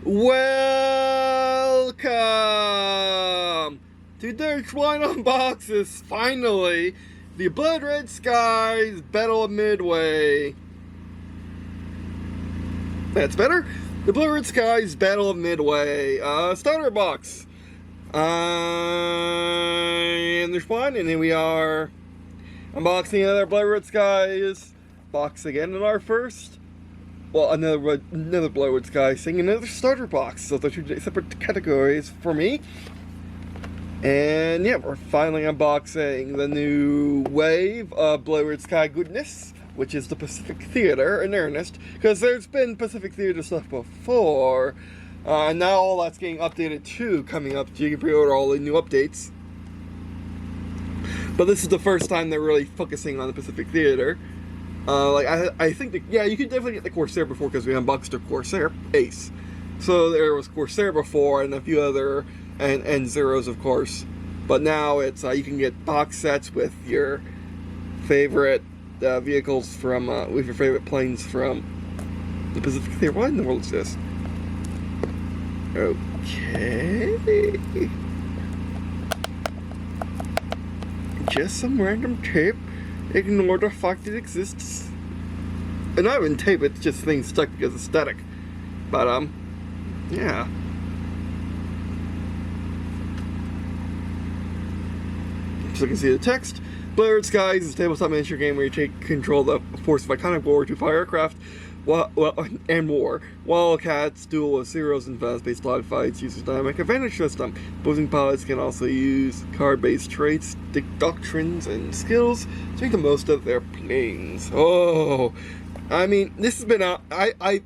Welcome to Der999 Unboxes, finally, the Blood Red Skies Battle of Midway. That's better. The Blood Red Skies Battle of Midway starter box. And there's one, and here we are unboxing another Blood Red Skies box again in our first. Well, another Blood Red Skies thing, another starter box. So those are two separate categories for me. And yeah, we're finally unboxing the new wave of Blood Red Sky goodness, which is the Pacific Theater in earnest, because there's been Pacific Theater stuff before, and now all that's getting updated too, coming up. You can pre-order all the new updates. But this is the first time they're really focusing on the Pacific Theater. I think that, yeah, you could definitely get the Corsair before, because we unboxed the Corsair Ace. So there was Corsair before, and a few other, and Zeros, of course. But now it's, you can get box sets with your favorite vehicles from, with your favorite planes from the Pacific Theater. What in the world is this? Okay. Just some random tape. Ignore the fact it exists. And not even tape, it's just things stuck because it's static. But, yeah. So you can see the text. Blood Red Skies is a tabletop miniature game where you take control of the force of iconic war to fire aircraft and more. Wildcats duel with Zeros and fast-paced dogfights uses dynamic advantage system. Opposing pilots can also use card-based traits, doctrines, and skills to make the most of their planes. Oh, I mean, this has been out. I've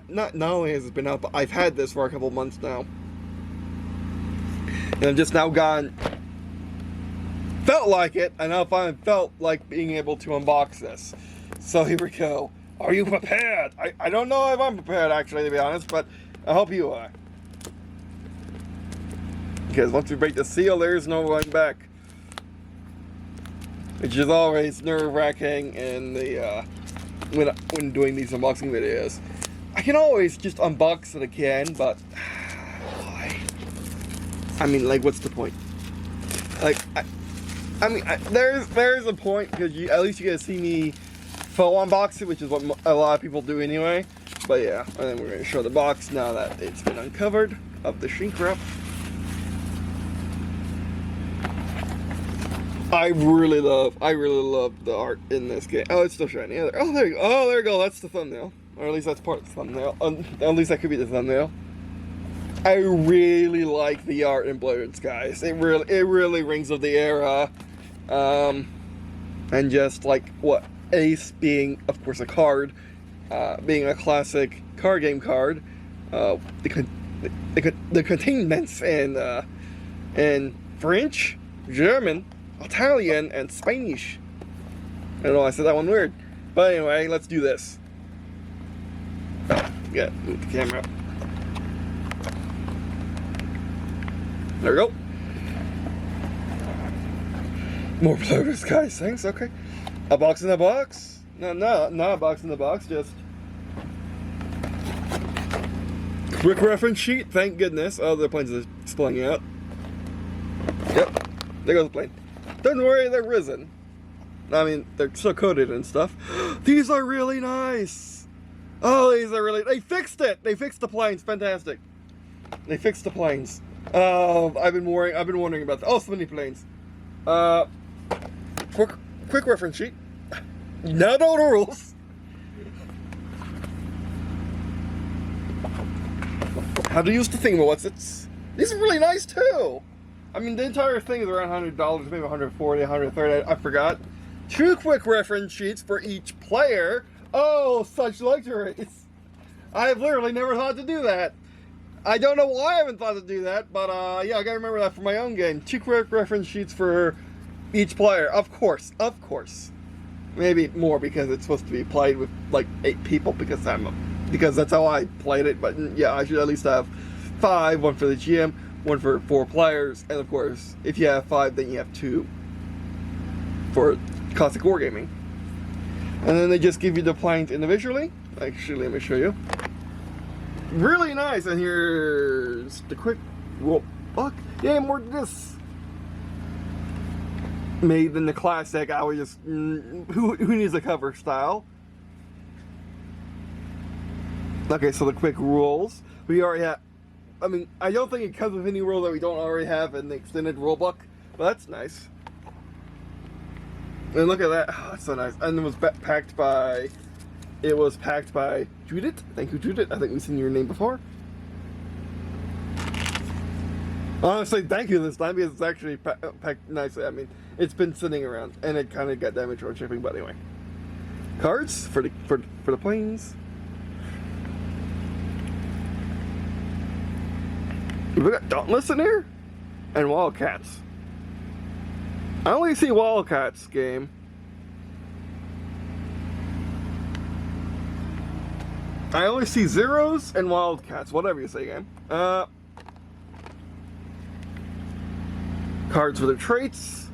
not only has it been out, but I've had this for a couple months now, and I've just now felt like it, and now finally felt like being able to unbox this. So here we go. Are you prepared? I don't know if I'm prepared, actually, to be honest, but I hope you are. Because once we break the seal, there's no going back. Which is always nerve-wracking in the, when doing these unboxing videos. I can always just unbox it again, but why? I mean, like, what's the point? Like, there's a point, because at least you get to see me full unbox it, which is what a lot of people do anyway. But yeah, and then we're going to show the box now that it's been uncovered of the shrink wrap. I really love the art in this game. Oh, it's still shiny. Oh, there you go. Oh, there you go. That's the thumbnail, or at least that's part of the thumbnail. At least that could be the thumbnail. I really like the art in Blood Red Skies. It really rings of the era, and just like what. Ace being, of course, a card, being a classic card game card, the containments in French, German, Italian, and Spanish. I don't know, I said that one weird. But anyway, let's do this. Yeah, move the camera. There we go. More Blood Red Skies things, okay. A box in a box? No, not a box in the box, just quick reference sheet, thank goodness. Oh, the planes are spilling out. Yep, there goes the plane. Don't worry, they're risen. I mean, they're still coated and stuff. These are really nice. Oh, these are really, they fixed it. They fixed the planes, fantastic. They fixed the planes. I've been wondering about that. Oh, so many planes. Quick reference sheet. Not all the rules. How to use the thingamawhatsits. These are really nice too. I mean, the entire thing is around $100, maybe $140, $130. I forgot. 2 quick reference sheets for each player. Oh, such luxuries. I've literally never thought to do that. I don't know why I haven't thought to do that, but yeah, I gotta remember that for my own game. 2 quick reference sheets for each player, of course. Maybe more, because it's supposed to be played with like 8 people, because that's how I played it. But yeah, I should at least have 5, 1 for the GM, 1 for 4 players, and of course, if you have 5, then you have 2 for classic wargaming. And then they just give you the planes individually. Actually, let me show you. Really nice. And here's the quick roll book. Yeah, more than this. Made in the classic, I was just, who needs a cover style? Okay, so the quick rules. We already have, I mean, I don't think it comes with any rules that we don't already have in the extended rule book, but that's nice. And look at that, oh, that's so nice. And it was packed by Judith. Thank you, Judith. I think we've seen your name before. Honestly, thank you this time because it's actually packed nicely. I mean, it's been sitting around and it kind of got damaged on shipping, but anyway. Cards for the planes. We got Dauntless in here and Wildcats. I only see Wildcats game. I only see Zeros and Wildcats, whatever you say, game. Cards for the traits.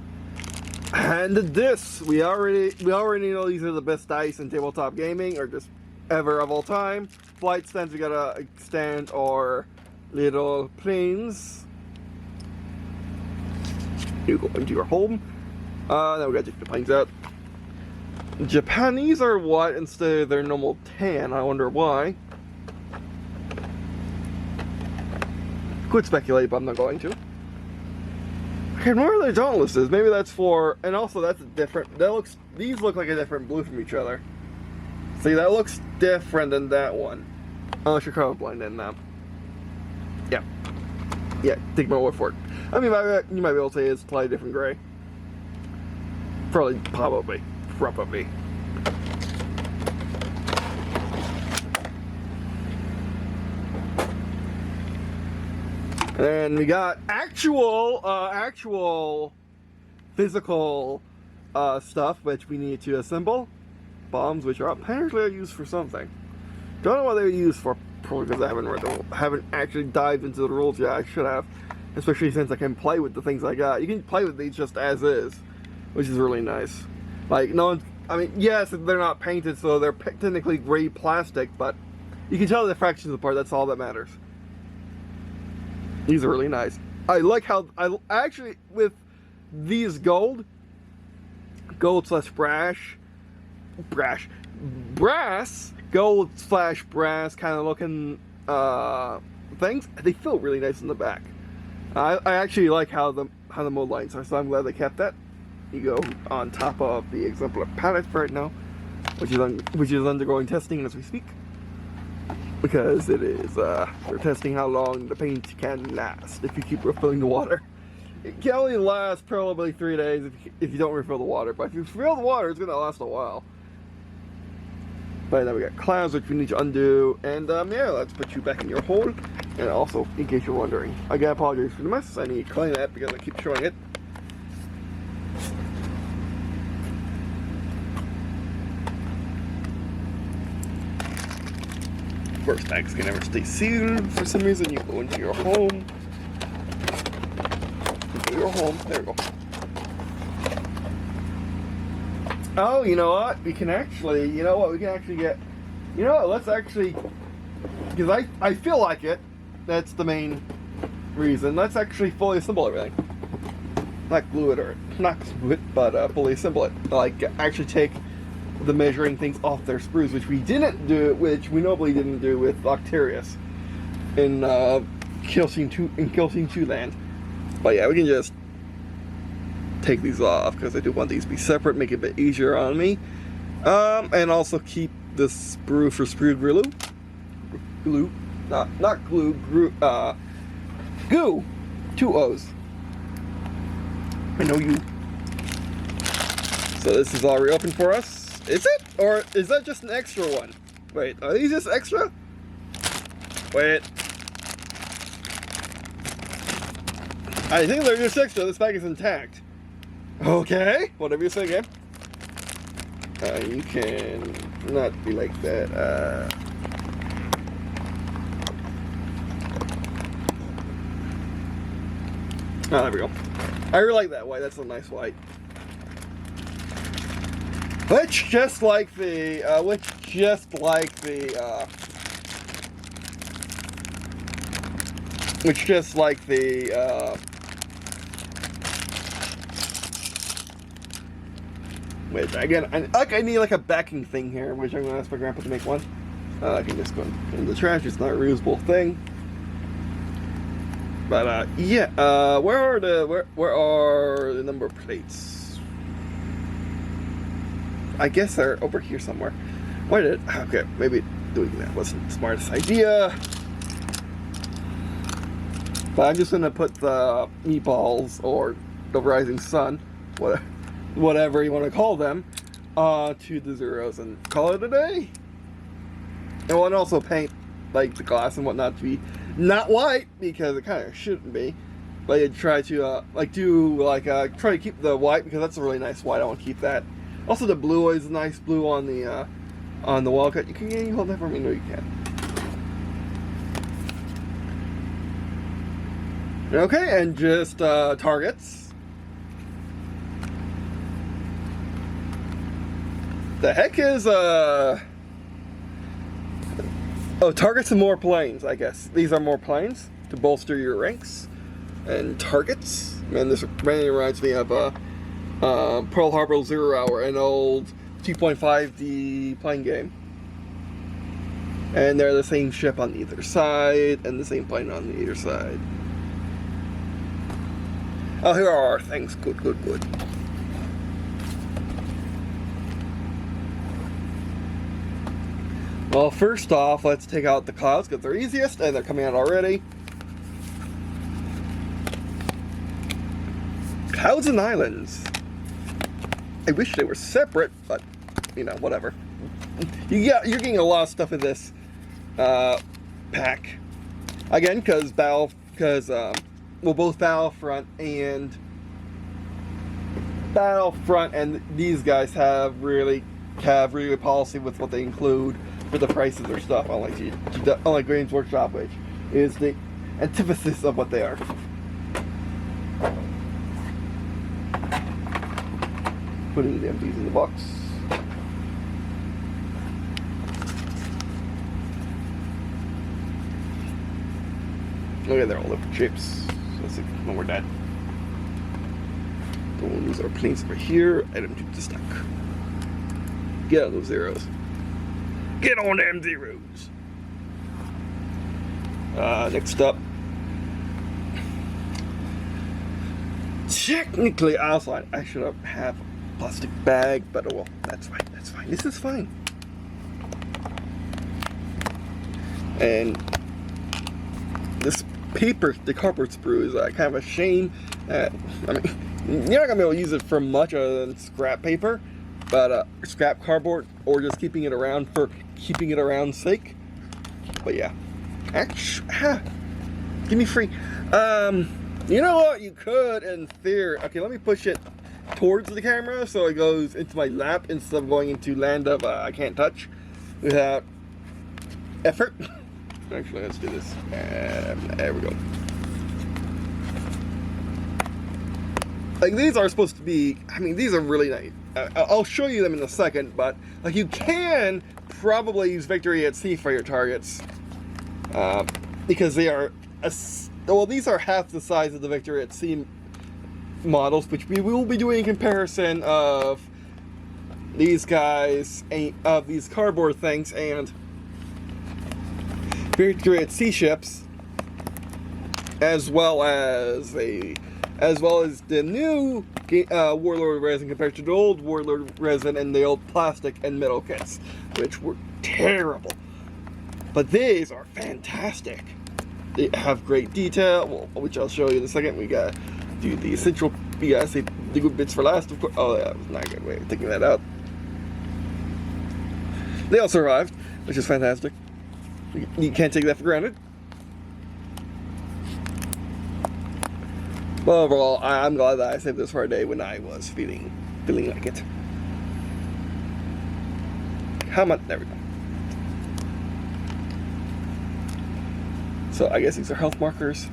And the discs. We already know these are the best dice in tabletop gaming, or just ever of all time. Flight stands, we gotta extend our little planes. You go into your home. Then we gotta take the planes out. Japanese are white instead of their normal tan. I wonder why. Could speculate, but I'm not going to. I can't remember the Dauntless is. Maybe that's for, and also that's a different. These look like a different blue from each other. See, that looks different than that one. Unless you're colorblind then now. Yeah, take my word for it. I mean, you might be able to say it's slightly different gray. Probably. And we got actual physical stuff which we need to assemble. Bombs, which are apparently used for something. Don't know what they're used for, probably because I haven't actually dived into the rules yet. I should have, especially since I can play with the things I got. You can play with these just as is, which is really nice. Like, no one, I mean, yes, they're not painted, so they're technically gray plastic, but you can tell the fractions apart. That's all that matters. These are really nice. I like how, I actually, with these gold slash brass, gold slash brass kind of looking things, they feel really nice in the back. I actually like how the mold lines are, so I'm glad they kept that. You go on top of the exemplar palette right now, which is undergoing testing as we speak, because it is we're testing how long the paint can last if you keep refilling the water. It can only last probably 3 days if you don't refill the water, but if you refill the water, it's gonna last a while. But then we got clouds, which we need to undo, and yeah, let's put you back in your hole. And also, in case you're wondering, I gotta apologize for the mess. I need to clean that because I keep showing it. First bags can never stay sealed for some reason. You go into your home. There we go. Oh, you know what? We can actually, get, let's actually, because I feel like it, that's the main reason. Let's actually fully assemble everything. Not glue it, but fully assemble it. Like, actually take the measuring things off their sprues, which we normally didn't do with Octarius in Kill Scene 2 land. But yeah, we can just take these off because I do want these to be separate, make it a bit easier on me. And also keep the sprue for sprue glue. Not glue, goo. 2 O's. I know you. So this is all reopened for us. Is it? Or is that just an extra one? Wait, are these just extra? Wait. I think they're just extra. This bag is intact. Okay. Whatever you say, game. You can not be like that. Oh, there we go. I really like that white. That's a nice white. Which just like the which just like the which again, I need like a backing thing here, which I'm gonna ask my grandpa to make one. I can just go in the trash. It's not a reusable thing. But yeah, where are the number plates? I guess they're over here somewhere. Okay, maybe doing that wasn't the smartest idea. But I'm just gonna put the meatballs or the rising sun, whatever you want to call them, to the zeros and call it a day. And we'll also paint like the glass and whatnot to be not white, because it kind of shouldn't be. But you try to try to keep the white, because that's a really nice white. I want to keep that. Also, the blue is a nice blue on the wall cut. Can you hold that for me? No, you can't. Okay, and just targets. The heck is oh, targets and more planes, I guess. These are more planes to bolster your ranks. And targets. Man, this really reminds me of Pearl Harbor 0 Hour, an old 2.5D plane game. And they're the same ship on either side, and the same plane on either side. Oh, here are our things. Good, good, good. Well, first off, let's take out the clouds, because they're easiest, and they're coming out already. Clouds and islands. I wish they were separate, but, you know, whatever. You're getting a lot of stuff in this pack. Again, because both Battlefront and these guys have really good policy with what they include for the prices of their stuff, unlike Games Workshop, which is the antithesis of what they are. Putting the empties in the box. Okay, they're all different shapes. So let's see when we're done. Don't lose our planes over here. Item 2 to stock. Get on those zeros. Get on them zeros. Next up. Technically, outside, I should have a plastic bag, but oh well, that's fine. That's fine. This is fine. And this paper, the cardboard sprue, is kind of a shame. I mean, you're not gonna be able to use it for much other than scrap paper, but scrap cardboard, or just keeping it around for keeping it around sake. But yeah, give me free. You know what? You could, in theory. Okay, let me push it towards the camera so it goes into my lap instead of going into land of I can't touch without effort. Actually, let's do this. There we go. Like, these are supposed to be, I mean, these are really nice. I'll show you them in a second, but like, you can probably use Victory at Sea for your targets, because they are well, these are half the size of the Victory at Sea models, which we will be doing in comparison of these guys, of these cardboard things, and Victory at Sea ships, as well as the new Warlord resin compared to the old Warlord resin and the old plastic and metal kits, which were terrible. But these are fantastic. They have great detail, which I'll show you in a second. We gotta do the essential, we gotta save the good bits for last, of course. Oh, that was not a good way of taking that out. They all survived, which is fantastic. You can't take that for granted. But overall, I'm glad that I saved this for a day when I was feeling like it. How much? There we go. So I guess these are health markers,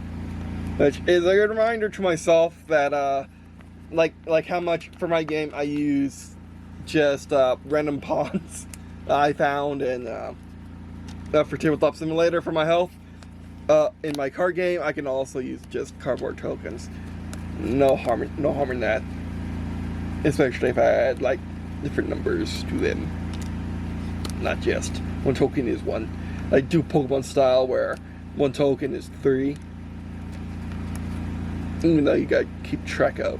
which is a good reminder to myself that like how much for my game I use just random pawns I found in for Tabletop Simulator for my health. in my card game, I can also use just cardboard tokens. No harm in that. Especially if I add like different numbers to them. Not just one token is one. I do Pokemon style where one token is 3. Even though you gotta keep track of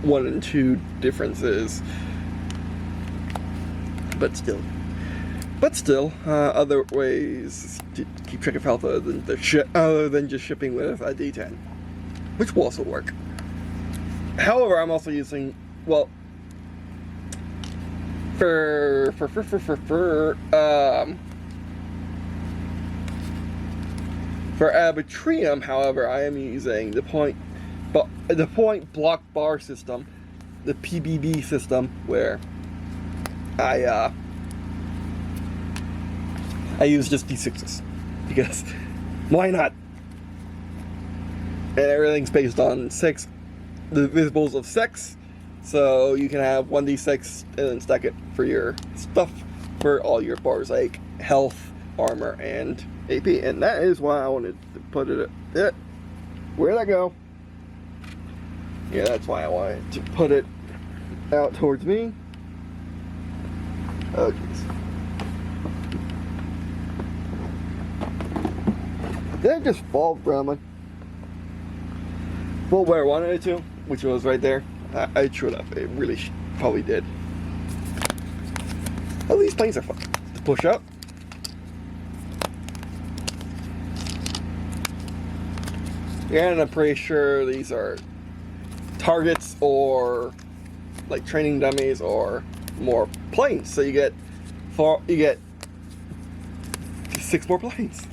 1 and 2 differences. But still, other ways to keep track of health other than just shipping with a D10, which will also work. However, I'm also using, well, for Arbitrium, however, I am using the point block bar system, the PBB system, where I use just D6s because why not? And everything's based on the visibles of 6, so you can have 1d6 and then stack it for your stuff for all your bars like health, armor, and AP. And that is why I wanted to put it. Where'd that go? Yeah, that's why I wanted to put it out towards me. Oh jeez. Did I just fall from it? Well, where I wanted it to, which was right there. I screwed up. It really probably did. Oh, these planes are fun to push up. Yeah, and I'm pretty sure these are targets or like training dummies or more planes. So you get 6 more planes.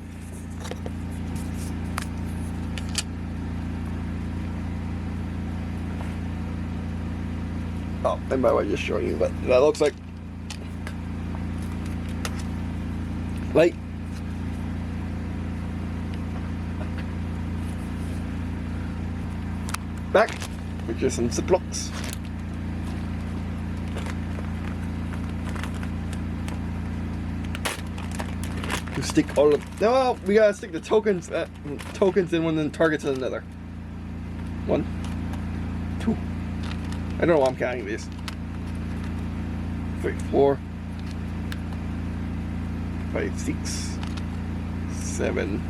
Oh, and by the way, just showing you what that looks like. Light. Back, which is some Ziplocs. To stick all of. No, we gotta stick the tokens in one and targets in another. 1, 2. I don't know why I'm counting these. 3, 4, 5, 6, 7.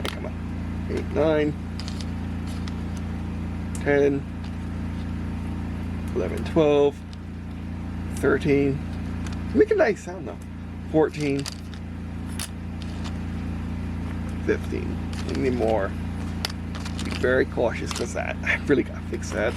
Come on. 8, 9, 10, 11, 12, 13. Make a nice sound though. 14, 15. Any more? Be very cautious with that. I really gotta fix that.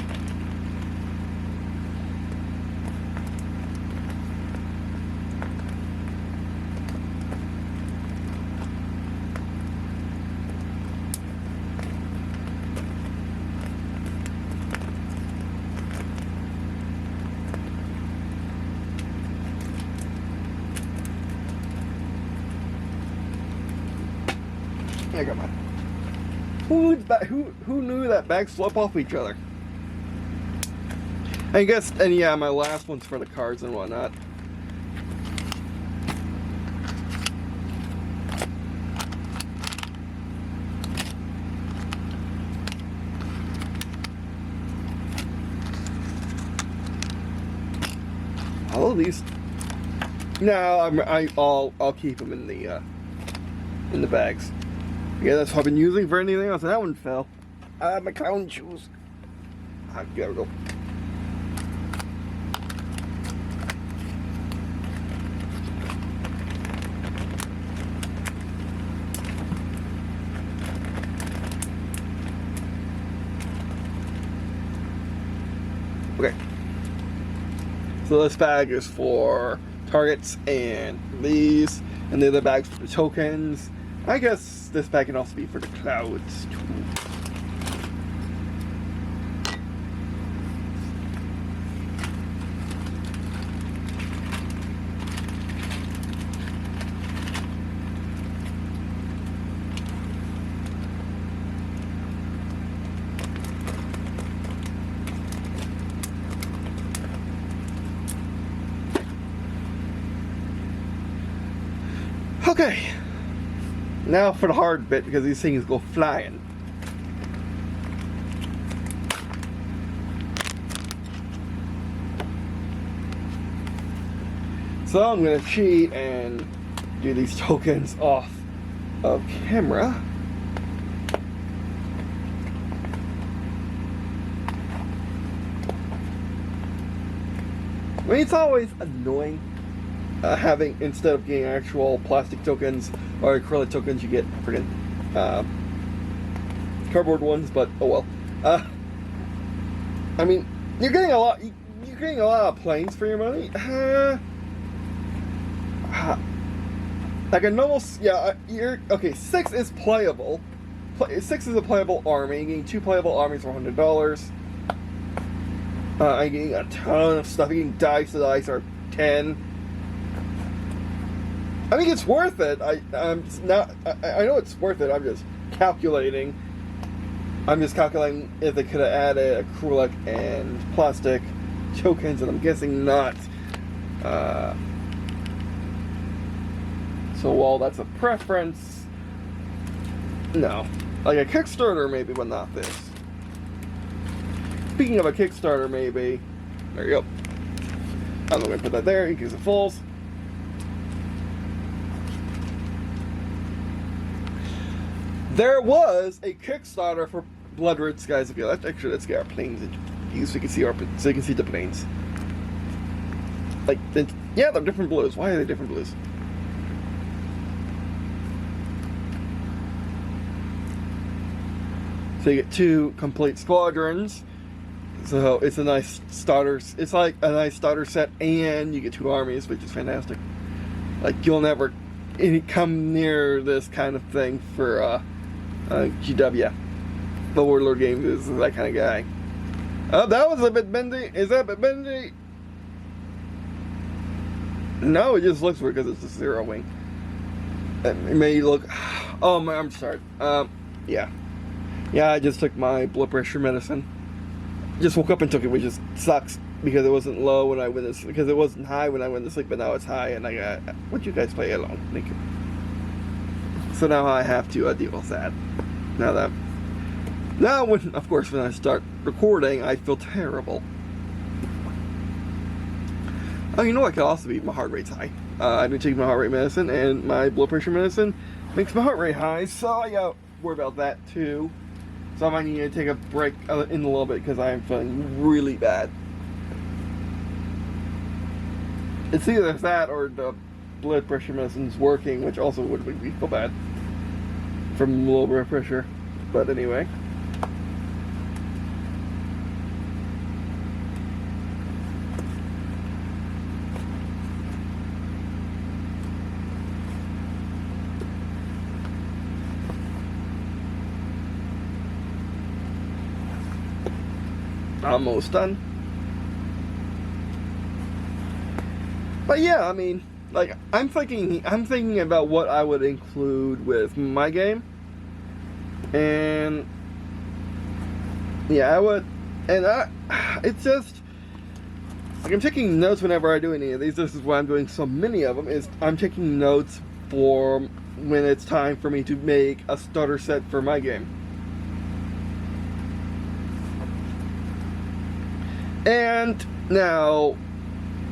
I got mine. Who knew that bags flip off each other? I guess, and yeah, my last one's for the cards and whatnot. All of these. No, I'll keep them in the bags. Yeah, that's what I've been using for anything else. That one fell. My clown shoes. There we go. Okay. So this bag is for targets and these, and the other bag's for the tokens. I guess this bag can also be for the clouds too. Okay. Now for the hard bit, because these things go flying. So I'm going to cheat and do these tokens off of camera. I mean, it's always annoying having, instead of getting actual plastic tokens or acrylic tokens, you get friggin' cardboard ones, but oh well. I mean, you're getting a lot of planes for your money. Like a normal, yeah, okay, 6 is playable. 6 is a playable army. You're getting 2 playable armies for $100. I'm getting a ton of stuff. You're getting dice. The dice are 10. I think it's worth it. I know it's worth it. I'm just calculating. If they could have added acrylic and plastic tokens, and I'm guessing not. So while that's a preference, no. Like a Kickstarter maybe, but not this. Speaking of a Kickstarter maybe, there you go. I'm going to put that there in case it falls. There was a Kickstarter for Blood Red Skies. Okay, let's get our planes in so you can see the planes. Like, yeah, they're different blues. Why are they different blues? So you get 2 complete squadrons. So it's a nice starter. It's like a nice starter set, and you get 2 armies, which is fantastic. Like, you'll never come near this kind of thing for GW. The Warlord Games is that kind of guy. Oh, that was a bit bendy. Is that a bit bendy? No, it just looks weird because it's a 0 wing. It may look. Oh my, I'm sorry. Yeah. Yeah, I just took my blood pressure medicine. Just woke up and took it, which just sucks because it wasn't low when I went to sleep, because it wasn't high when I went to sleep, but now it's high, and I got. Would you guys play along? Thank you. So now I have to deal with that. Now when, of course, when I start recording, I feel terrible. Oh, you know what could also be? My heart rate's high. I've been taking my heart rate medicine, and my blood pressure medicine makes my heart rate high, so I gotta worry about that too. So I might need to take a break in a little bit because I am feeling really bad. It's either that or the blood pressure medicine's working, which also would make me feel bad from low blood pressure. But anyway. Almost done. But yeah, I mean, like, I'm thinking about what I would include with my game. And yeah, I would, and it's just like I'm taking notes whenever I do any of these. This is why I'm doing so many of them, is I'm taking notes for when it's time for me to make a starter set for my game. And now,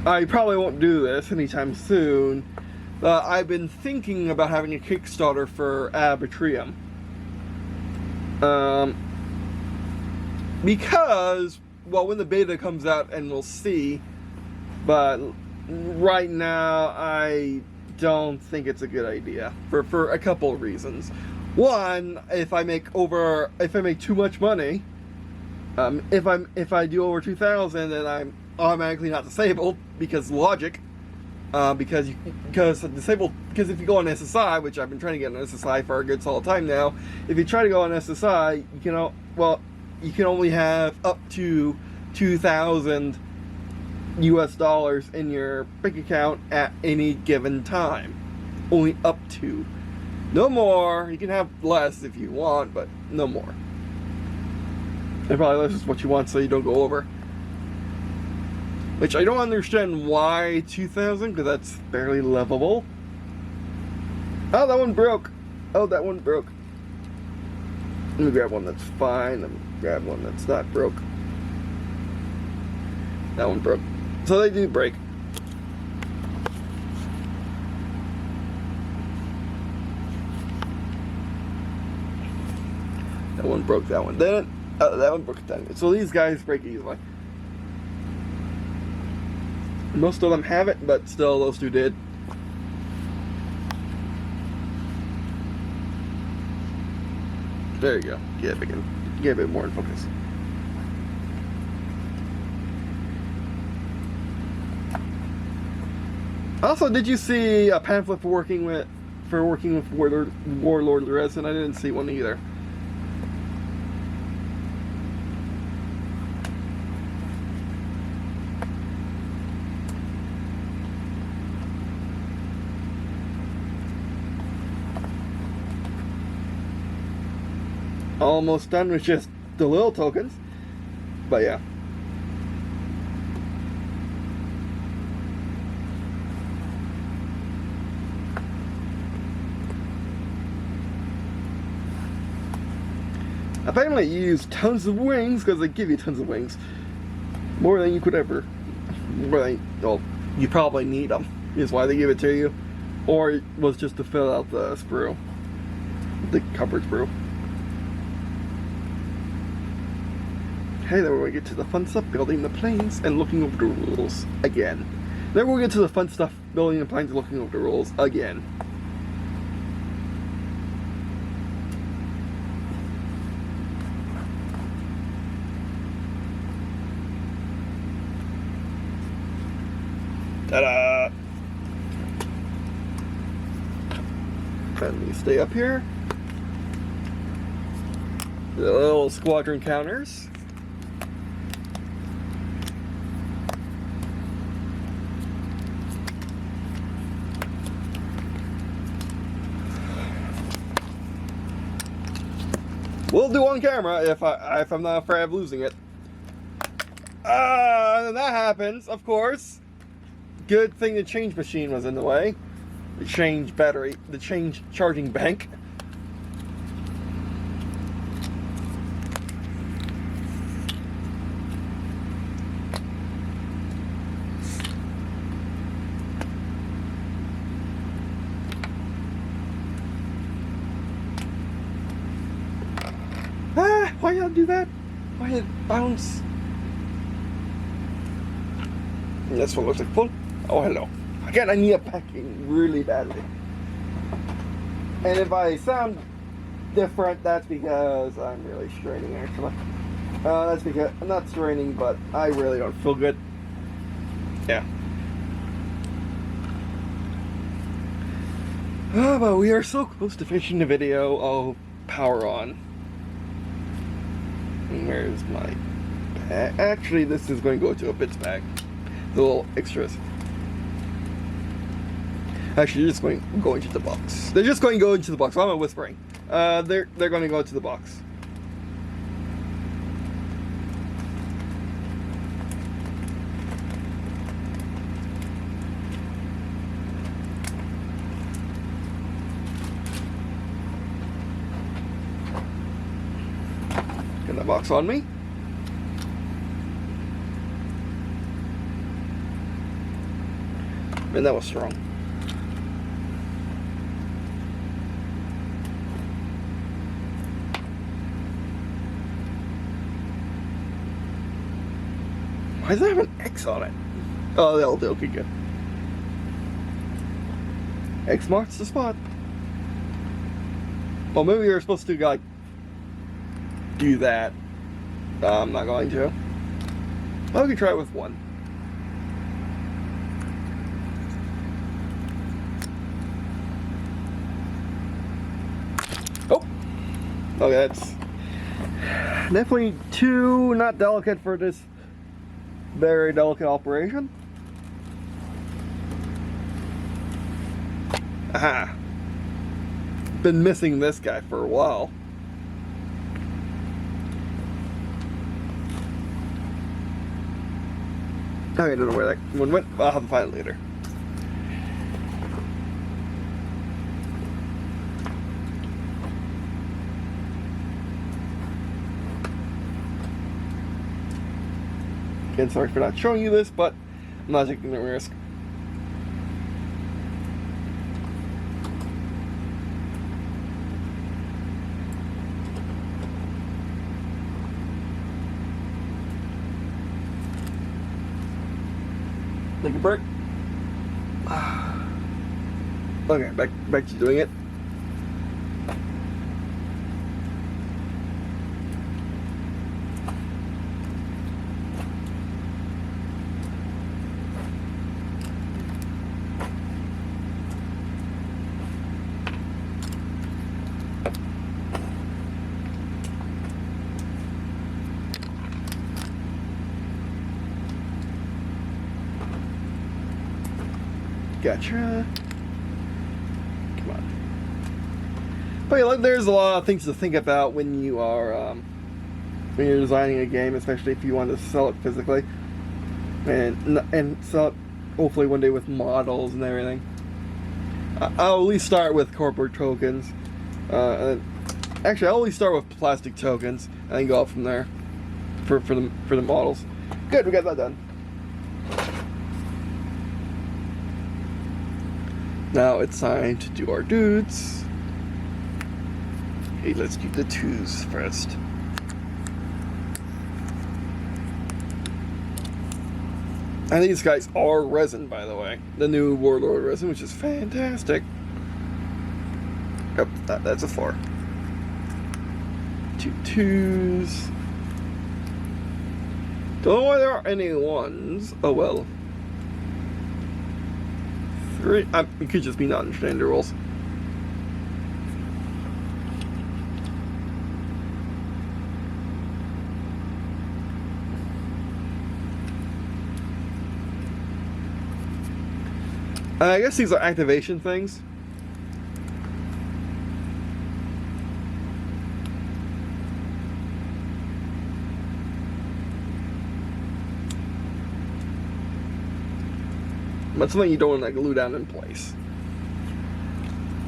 I probably won't do this anytime soon, but I've been thinking about having a Kickstarter for Arbitrium. Because, well, when the beta comes out, and we'll see, but right now, I don't think it's a good idea, for a couple of reasons. One, if I make too much money, if I do over 2,000, then I'm automatically not disabled because logic. Because if you go on SSI, which I've been trying to get on SSI for a good solid time now, if you try to go on SSI, you can only have up to 2,000 US dollars in your bank account at any given time. Only up to. No more. You can have less if you want, but no more. And probably less is what you want so you don't go over. Which I don't understand why 2,000, because that's barely livable. Oh, that one broke. Oh, that one broke. Let me grab one that's fine. Let me grab one that's not broke. That one broke. So they do break. That one broke, that one didn't. That one broke that. So these guys break easily. Most of them have it, but still those two did. There you go. Get a bit more in focus. Also, did you see a pamphlet for working with Warlord Ryzen? I didn't see one either. Almost done with just the little tokens, but yeah. Apparently you use tons of wings because they give you tons of wings. More than you could ever. Well, you probably need them, is why they give it to you. Or it was just to fill out the sprue. The cover sprue. Okay, then we get to the fun stuff, building the planes and looking over the rules again. Then we'll get to the fun stuff, building the planes and looking over the rules again. Ta-da! Let me stay up here. The little squadron counters. We'll do on camera if I'm not afraid of losing it. And that happens, of course. Good thing the change machine was in the way. The change battery, the change charging bank. Why y'all do that? Why did it bounce? And this one looks like full. Oh, hello. Again, I need a packing really badly. And if I sound different, that's because I'm really straining, actually. That's because I'm not straining, but I really don't feel good. Yeah. Oh, but we are so close to finishing the video. Oh, power on. Where's my bag? Actually, this is going to go to a bits bag. The little extras. Actually, they're just going to go into the box. They're just going to go into the box. Why am I whispering? They're going to go into the box. Get that box on me. Man, that was strong. Why does it have an X on it? Oh, that'll do. Okay, good. X marks the spot. Well, maybe we were supposed to, like, do that. I'm not going to. Well, we can try it with one. Oh! Okay, that's definitely too not delicate for this very delicate operation. Aha! Been missing this guy for a while. I don't know where that one went. I'll have to find it later. Again, sorry for not showing you this, but I'm not taking the risk. Take a break. Okay, back to doing it. Gotcha. Come on. But yeah, like, there's a lot of things to think about when you are when you're designing a game, especially if you want to sell it physically, and sell it hopefully one day with models and everything. I'll at least start with corporate tokens. Actually, I'll at least start with plastic tokens and then go up from there for the models. Good, we got that done. Now it's time to do our dudes. Hey, let's do the twos first. And these guys are resin, by the way. The new Warlord resin, which is fantastic. Yep, that's a 4. 2 twos. Don't know why there aren't any 1s. Oh well. 3. It could just be non-standard rules. I guess these are activation things. But something you don't want to glue down in place.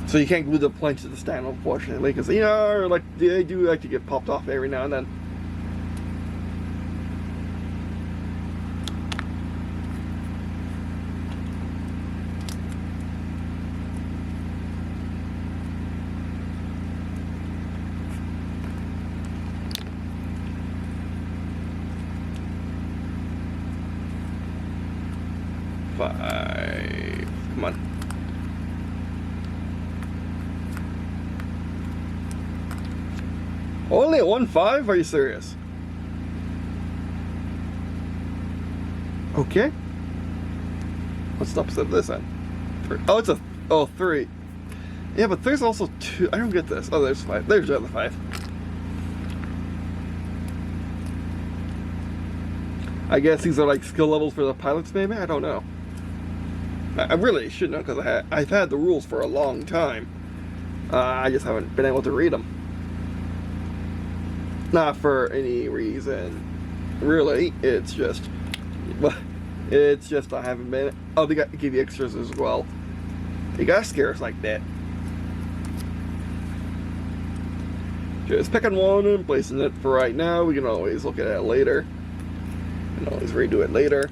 So you can't glue the planks to the stand, unfortunately, because you know, like they do like to get popped off every now and then. Come on. Only at 1.5? Are you serious? Okay. What's the opposite of this then? Oh, it's a 3. Yeah, but there's also 2. I don't get this. Oh, there's 5. There's the other 5. I guess these are like skill levels for the pilots, maybe? I don't know. I really should know because I've had the rules for a long time. I just haven't been able to read them. Not for any reason, really. It's just, well, it's just I haven't been. Oh, they give you extras as well. They got scares like that. Just picking one and placing it for right now. We can always look at it later. And always redo it later.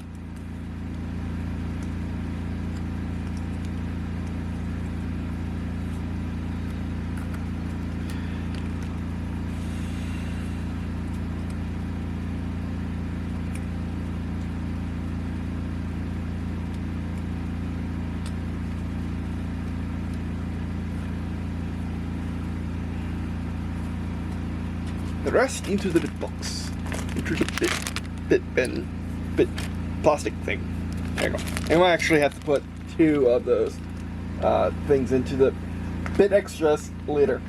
The rest into the bit box. Into the bit plastic thing. There you go. And we'll actually have to put 2 of those things into the bit extras later.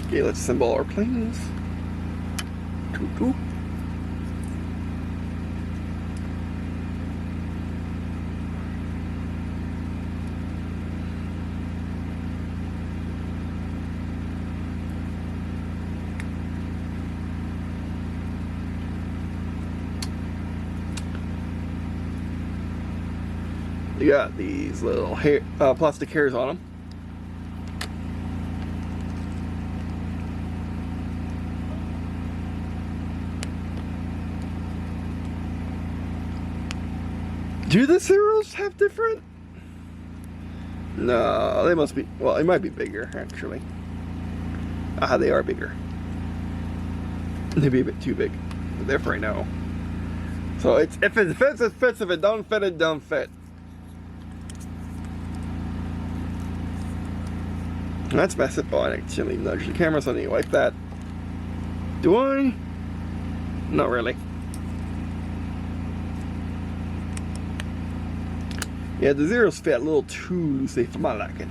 Okay, let's assemble our planes. 2. You got these little hair, plastic hairs on them. Do the zeros have different? No, they must be, well, it might be bigger, actually. Ah, they are bigger. Maybe a bit too big. But they're for right now. So it's, if it fits, it fits. If it don't fit, it don't fit. That's massive. Oh, I actually nudge the camera, so I need to wipe that. Do I? Not really. Yeah, the zeros fit a little too loosely for my liking.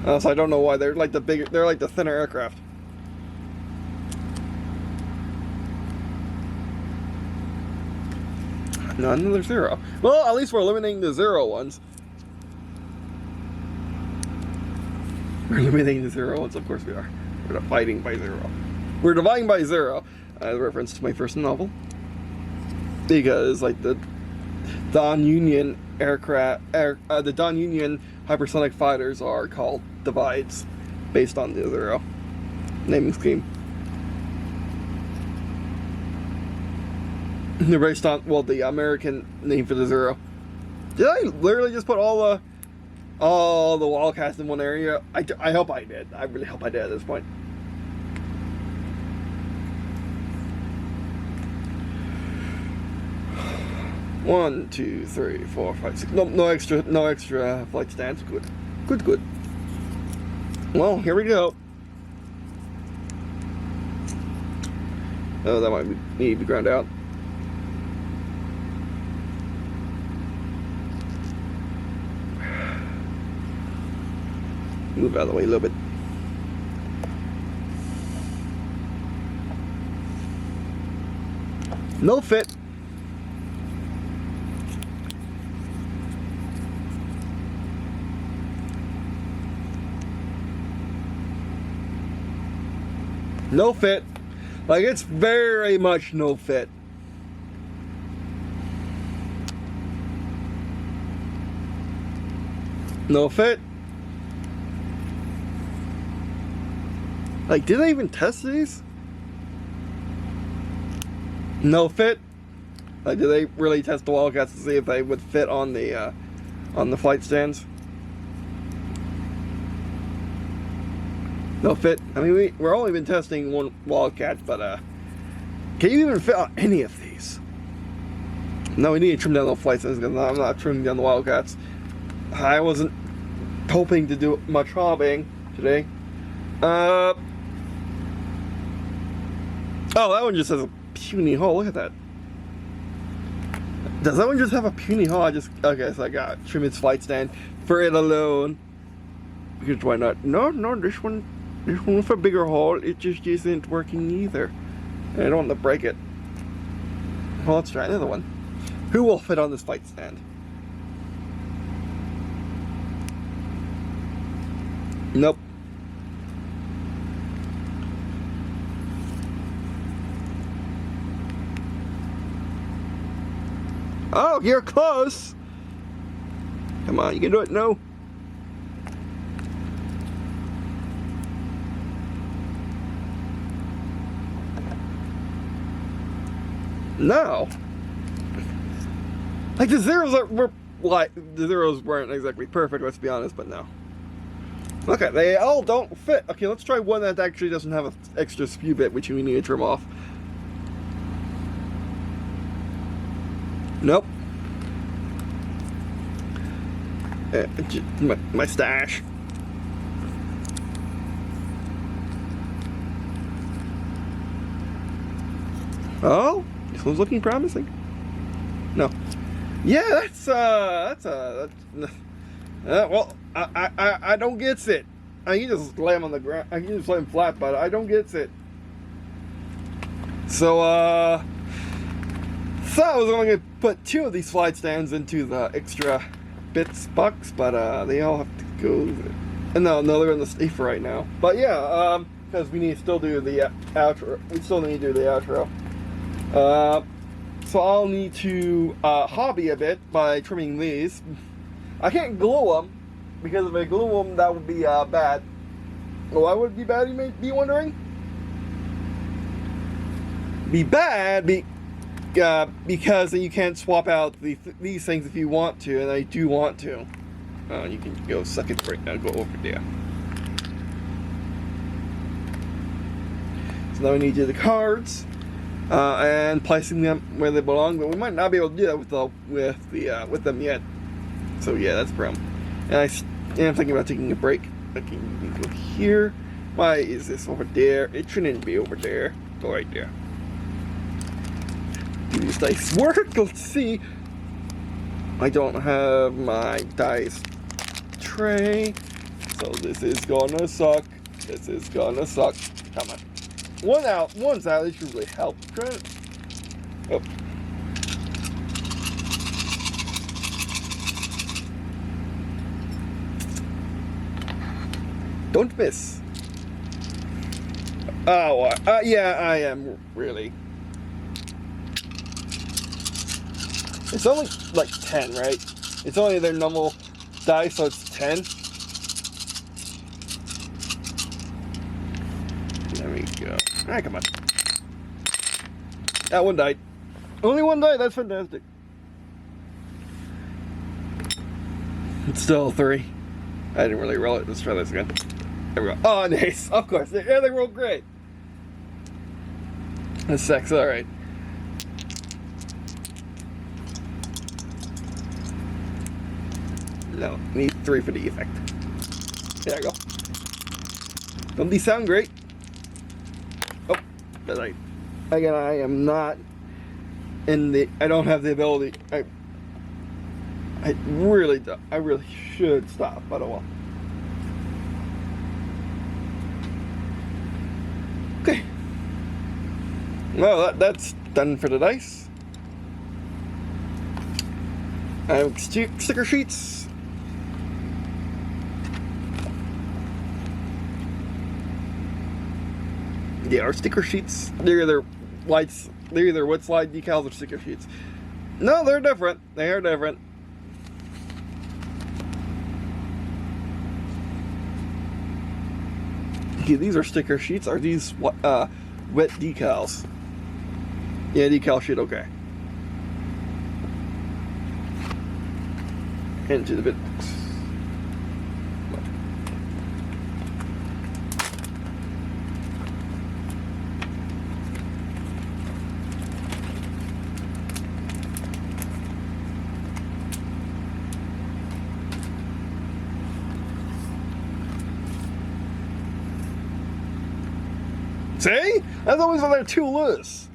So I don't know why they're like the bigger, they're like the thinner aircraft. No, another zero. Well, at least we're eliminating the zero ones. We're eliminating the zero ones, of course we are. We're dividing by zero. We're dividing by zero. As a reference to my first novel. Because, like, the non-Union aircraft, the non-Union hypersonic fighters are called divides, based on the zero naming scheme. They're based on, well, the American name for the zero. Did I literally just put all the Wildcats in one area? I hope I did. I really hope I did at this point. One, two, three, four, five, six. No extra flight stands. Good. Well, here we go. Oh, that might need to be ground out. Move out of the way a little bit. No fit. No fit. Like, it's very much no fit. No fit. Like, did they even test these? No fit. Like, did they really test the Wildcats to see if they would fit on the flight stands? No fit. I mean, we're only been testing one Wildcat, but can you even fit on any of these? No, we need to trim down the flight stands because I'm not trimming down the Wildcats. I wasn't hoping to do much hobbying today. Oh, that one just has a puny hole. Look at that. Does that one just have a puny hole? Okay, so I got trim its flight stand for it alone. Because why not? No, this one with a bigger hole, it just isn't working either. And I don't want to break it. Well, let's try another one. Who will fit on this flight stand? Nope. Oh, you're close. Come on, you can do it. No. No. Like, the zeros weren't exactly perfect, let's be honest, but no. Okay, they all don't fit. Okay, let's try one that actually doesn't have an extra spew bit, which we need to trim off. Nope. My stash. Oh, this one's looking promising. No. Yeah, well, I don't get it. I can just lay him on the ground. I can just lay him flat, but I don't get it. So I was only going to put 2 of these flight stands into the extra bits box, but they all have to go. No, they're in the safe right now. But yeah, because we need to still do the outro. We still need to do the outro. So I'll need to hobby a bit by trimming these. I can't glue them, because if I glue them, that would be bad. Why would it be bad, you may be wondering? Be bad because then you can't swap out these things if you want to, and I do want to. You can go suck it right now, go over there. So now we need to do the cards and placing them where they belong, but we might not be able to do that with them yet. So yeah, that's a problem. And I'm thinking about taking a break. Okay, you can go here. Why is this over there? It shouldn't be over there. Go right there. Do this dice work? Let's see. I don't have my dice tray, so this is gonna suck. This is gonna suck. Come on. One's out. This should really help. Oh. Don't miss. Oh, yeah, I am really. It's only like 10, right? It's only their normal dice, so it's 10. There we go. Alright, come on. That one died. Only one died, that's fantastic. It's still 3. I didn't really roll it. Let's try this again. There we go. Oh, nice. Of course. Yeah, they rolled great. That's sex. Alright. No, need 3 for the effect. There we go. Don't these sound great? Oh, that's right. Again, I am not in the. I don't have the ability. I really don't. I really should stop, but oh well. Okay. Well, that's done for the dice. I have sticker sheets. Yeah, our sticker sheets. They're either lights. They're either wood slide decals or sticker sheets. No, they're different. They are different. Okay, these are sticker sheets. Are these wet decals? Yeah, decal sheet. Okay. Into the bit box. See? That's always when they're too loose.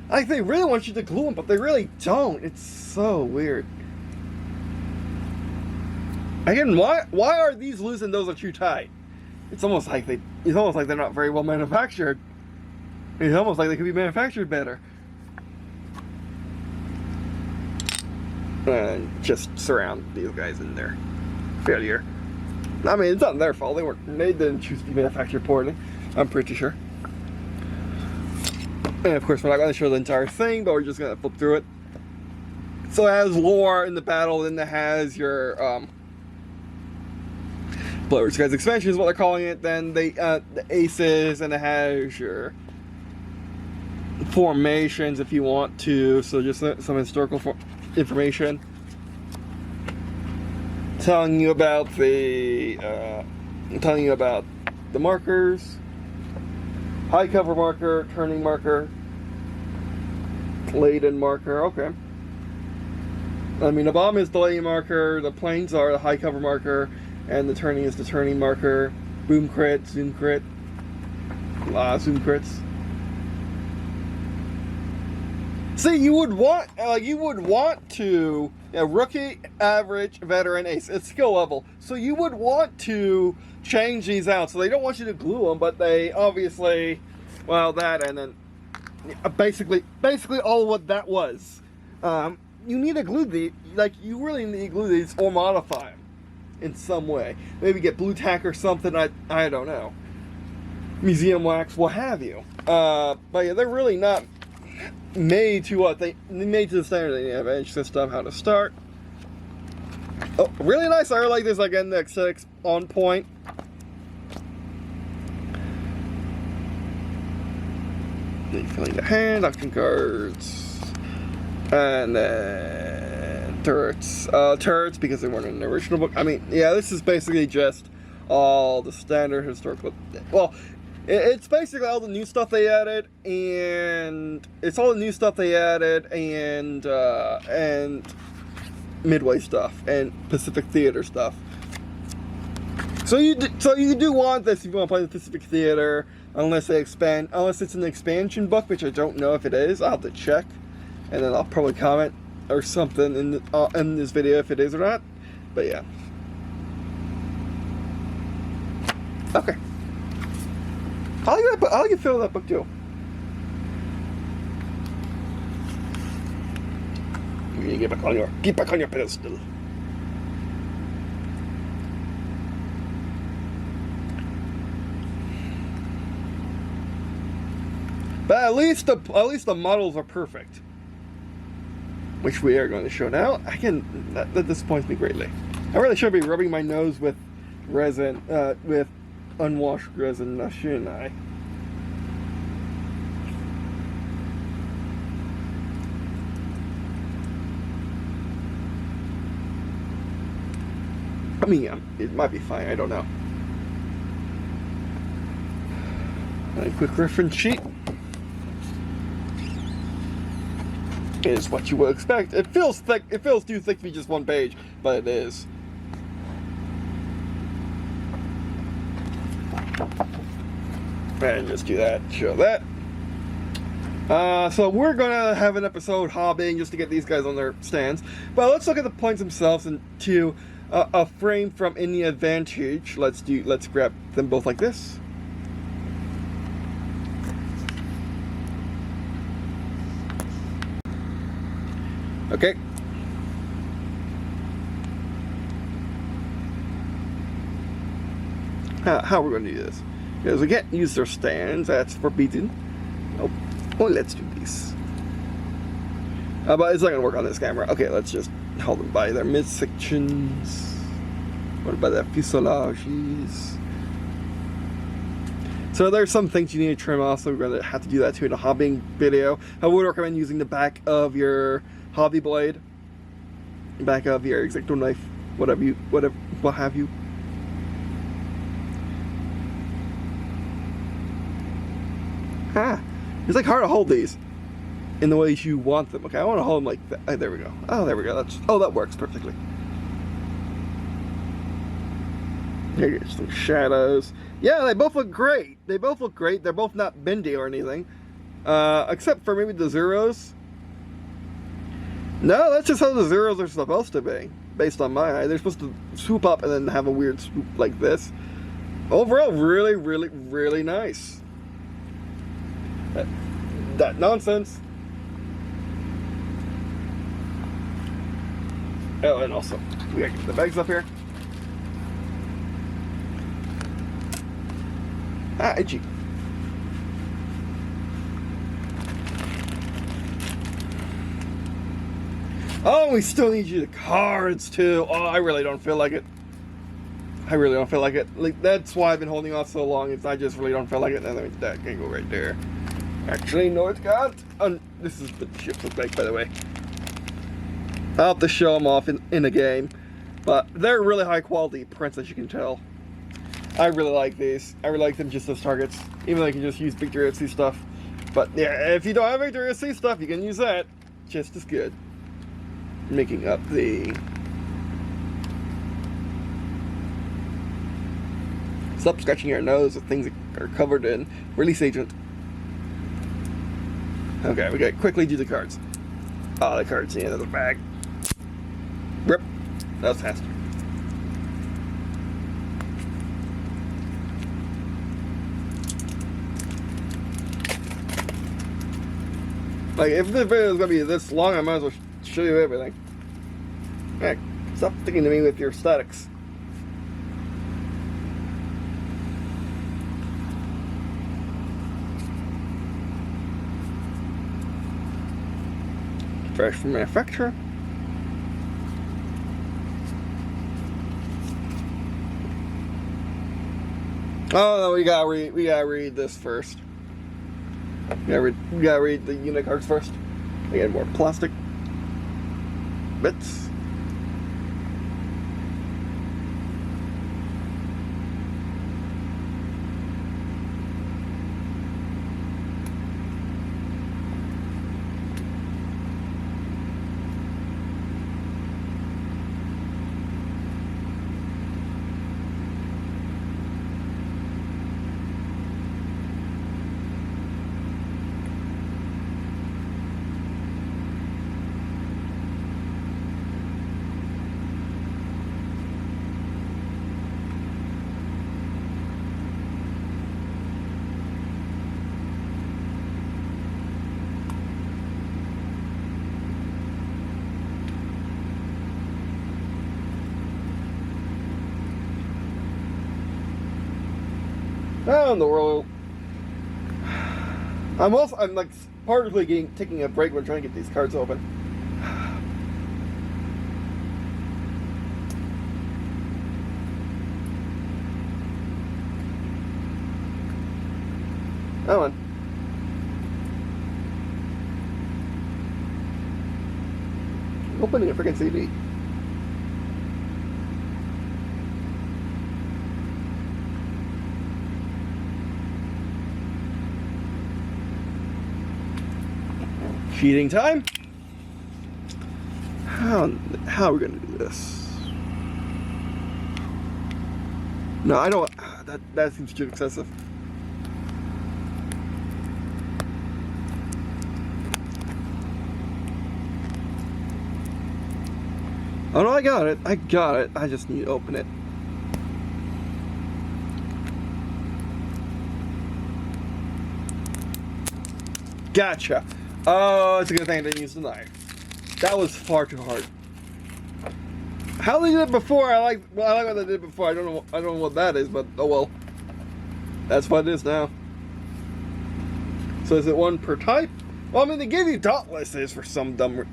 Like, they really want you to glue them, but they really don't. It's so weird. Again, why are these loose and those are too tight? It's almost like they're not very well manufactured. It's almost like they could be manufactured better. And just surround these guys in their failure. I mean, it's not their fault. They didn't choose to be manufactured poorly. I'm pretty sure. And of course, we're not going to show the entire thing, but we're just going to flip through it. So it has lore in the battle, and it has your Blowers Guys expansion is what they're calling it. Then the aces, and it has your formations if you want to. So just some historical information, telling you about the markers. High cover marker, turning marker, laden marker, okay. I mean, the bomb is the laden marker, the planes are the high cover marker, and the turning is the turning marker. Boom crit, zoom crit, zoom crits. See, you would want to, rookie, average, veteran, ace. It's skill level. So you would want to change these out. So they don't want you to glue them, but they obviously, well, that and then basically all of what that was. You need to glue these, like you really need to glue these or modify them in some way. Maybe get blue tack or something. I don't know. Museum wax, what have you. But yeah, they're really not. made to what they made to the standard Edge system. How to start. Oh, really nice. I really like this. Again, the aesthetics on point. Filling the hand, action cards, and then turrets. Turrets because they weren't in the original book. I mean, yeah, this is basically just all the standard historical. Well, it's basically all the new stuff they added, and it's all the new stuff they added, and Midway stuff and Pacific Theater stuff. So you do want this if you want to play the Pacific Theater, unless it's an expansion book, which I don't know if it is. I'll have to check, and then I'll probably comment or something in this video if it is or not. But yeah. Okay. I like you feel that book too. You need to get back on your pedestal. But at least the models are perfect, which we are going to show now. That disappoints me greatly. I really should be rubbing my nose with resin, with unwashed resin, shouldn't I? I mean, it might be fine. I don't know. A quick reference sheet is what you would expect. It feels thick. It feels too thick to be just one page, but it is. And just do that. Show that. So we're gonna have an episode hobbying just to get these guys on their stands. But let's look at the points themselves and to a frame from any advantage. Let's grab them both like this. Okay. How we're going to do this? Because we can't use their stands. That's forbidden. Oh, let's do this. But it's not going to work on this camera. Okay, let's just hold them by their midsections. What about their fuselages? So there's some things you need to trim off, so we're going to have to do that too in a hobbying video. I would recommend using the back of your hobby blade, back of your X-Acto knife, what have you. It's like hard to hold these in the ways you want them. Okay, I want to hold them like that. Oh, there we go. Oh, there we go. That works perfectly. Here's some shadows. Yeah, they both look great. They're both not bendy or anything, except for maybe the zeros. No, that's just how the zeros are supposed to be, based on my eye. They're supposed to swoop up and then have a weird swoop like this. Overall, really, really, really nice. That nonsense. Oh, and also, we gotta get the bags up here. Ah, itchy. Oh, we still need you the cards too. Oh, I really don't feel like it. Like, that's why I've been holding off so long. I just really don't feel like it. And that can go right there. Actually, no, it's got. This is what the ships look like, by the way. I'll have to show them off in a game, but they're really high quality prints, as you can tell. I really like these. I really like them just as targets, even though you can just use Victor FC stuff. But yeah, if you don't have Victor FC stuff, you can use that just as good. Making up the. Stop scratching your nose with things that are covered in release agent. Okay, we gotta quickly do the cards. Oh, the cards in the end of the bag. Rip. That was faster. Like, if this video is gonna be this long, I might as well show you everything. Heck, stop sticking to me with your statics. Fresh from manufacturer. Oh no, we gotta read this first. We gotta read the unit cards first. We get more plastic bits. Oh, in the world. I'm like partly taking a break when trying to get these cards open. Come on. Opening a freaking CD. Cheating time. How are we gonna do this? No, I don't. That seems too excessive. Oh no, I got it. I got it. I just need to open it. Gotcha. Oh, it's a good thing I didn't use the knife. That was far too hard. How they did it before, I like what they did before. I don't know what that is, but oh well. That's what it is now. So is it one per type? Well, I mean, they gave you dauntlesses for some dumb.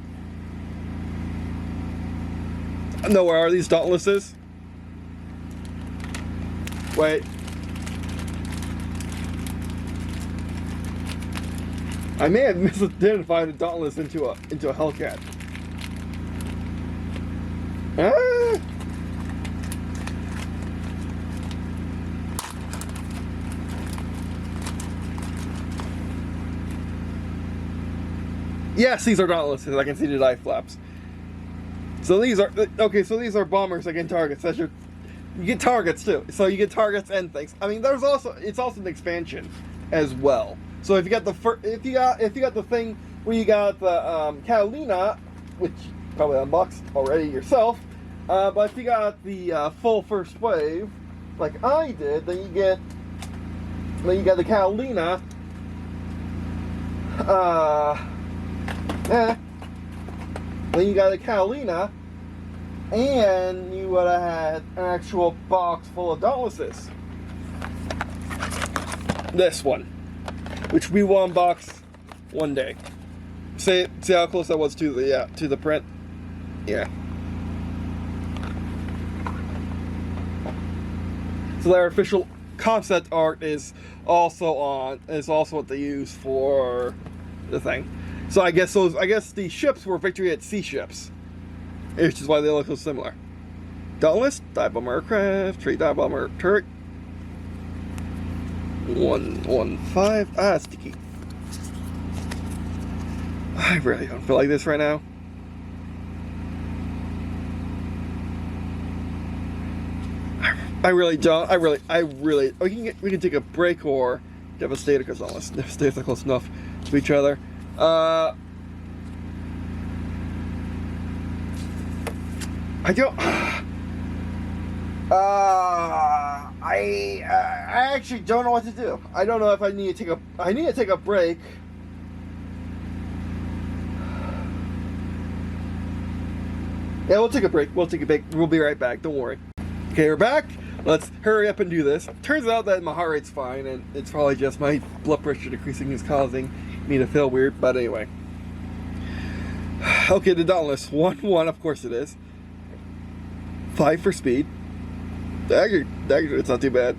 No, where are these dauntlesses? Wait. I may have misidentified a dauntless into a Hellcat. Ah. Yes, these are dauntlesses. I can see the die flaps. So these are okay. So these are bombers that get targets. You get targets too. So you get targets and things. I mean, it's also an expansion as well. So if you got if you got the thing where you got the Catalina, which you probably unboxed already yourself, but if you got the full first wave, like I did, then you got the Catalina. Then you got the Catalina, and you would have had an actual box full of dauntlesses. This one, which we will unbox one day. See how close that was to the print. Yeah. So their official concept art is also what they use for the thing. So I guess the ships were Victory at Sea ships, which is why they look so similar. Dauntless, dive bomber aircraft, tree dive bomber turret. 115. Sticky. I really don't feel like this right now. I really don't. We can take a break or Devastator, because almost Devastator's not close enough to each other. I don't. I actually don't know what to do. I don't know if I need to take a. I need to take a break. Yeah, we'll take a break. We'll take a break. We'll be right back. Don't worry. Okay, we're back. Let's hurry up and do this. Turns out that my heart rate's fine, and it's probably just my blood pressure decreasing is causing me to feel weird. But anyway. Okay, the Dauntless 1-1, of course it is. 5 for speed. Dagger, it's not too bad.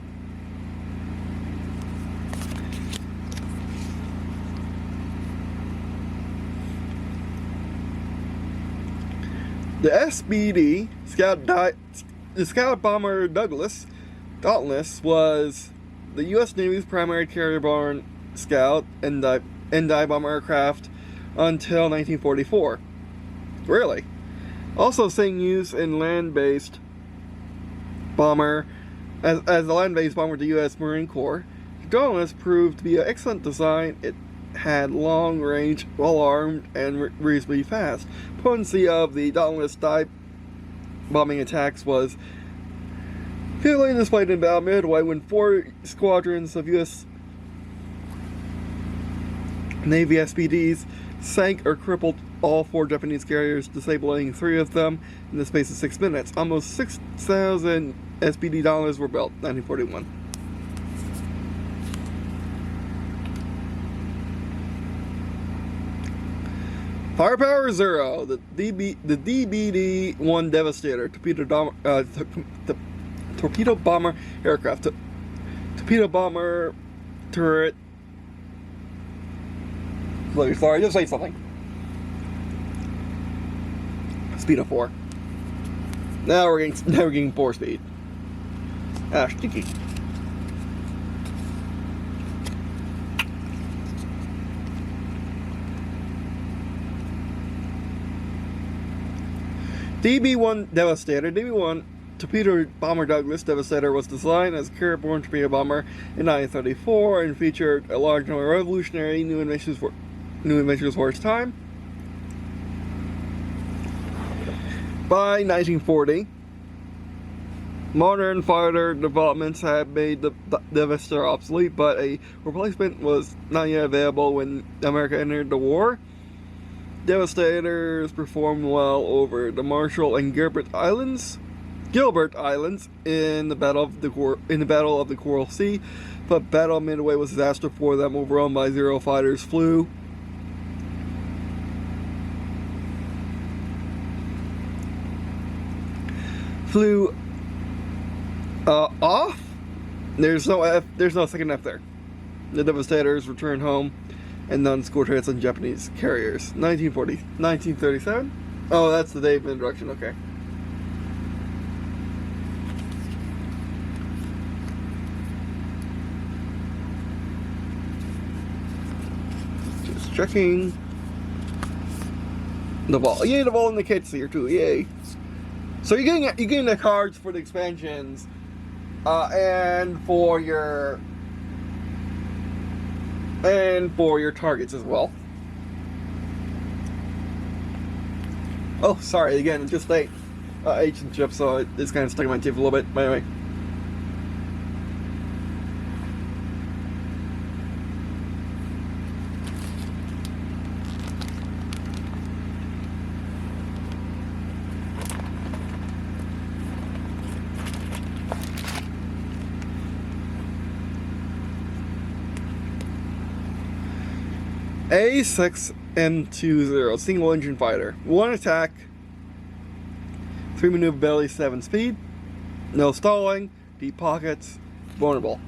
The SBD the Scout Bomber Dauntless was the U.S. Navy's primary carrier-borne Scout and dive bomber aircraft until 1944. Really? Also seeing use in land-based bomber as a land-based bomber of the U.S. Marine Corps. The Dauntless proved to be an excellent design. It had long range, well armed, and reasonably fast. Potency of the Dauntless dive bombing attacks was clearly displayed in Battle of Midway when 4 squadrons of U.S. Navy SBDs sank or crippled all 4 Japanese carriers, disabling 3 of them in the space of 6 minutes. Almost 6,000 SBD Dauntless were built, 1941. Firepower 0, the DBD-1 Devastator, torpedo bomber aircraft, torpedo bomber turret. Sorry, just say something. Speed of 4. Now we're getting 4 speed. Ah, sticky. DB-1 Devastator. DB-1 Torpedo Bomber Douglas Devastator was designed as a carrier-borne torpedo bomber in 1934 and featured a large number of revolutionary new inventions for its time. By 1940, modern fighter developments had made the Devastator obsolete, but a replacement was not yet available when America entered the war. Devastators performed well over the Marshall and Gilbert Islands in the Battle of the Coral Sea, but Battle of Midway was a disaster for them. Overrun by Zero fighters flew off. There's no second F there. The Devastators returned home and none scored hits on Japanese carriers. 1937? Oh, that's the date of introduction, okay. Just checking. The ball. Yay, the ball in the kits here too, yay. So you're getting the cards for the expansions, and for your targets as well. Oh, sorry, again, it's just late. Ancient chip, so it's kind of stuck in my teeth a little bit. But anyway. A6M20, single engine fighter. 1 attack, 3 maneuverability, 7 speed, no stalling, deep pockets, vulnerable.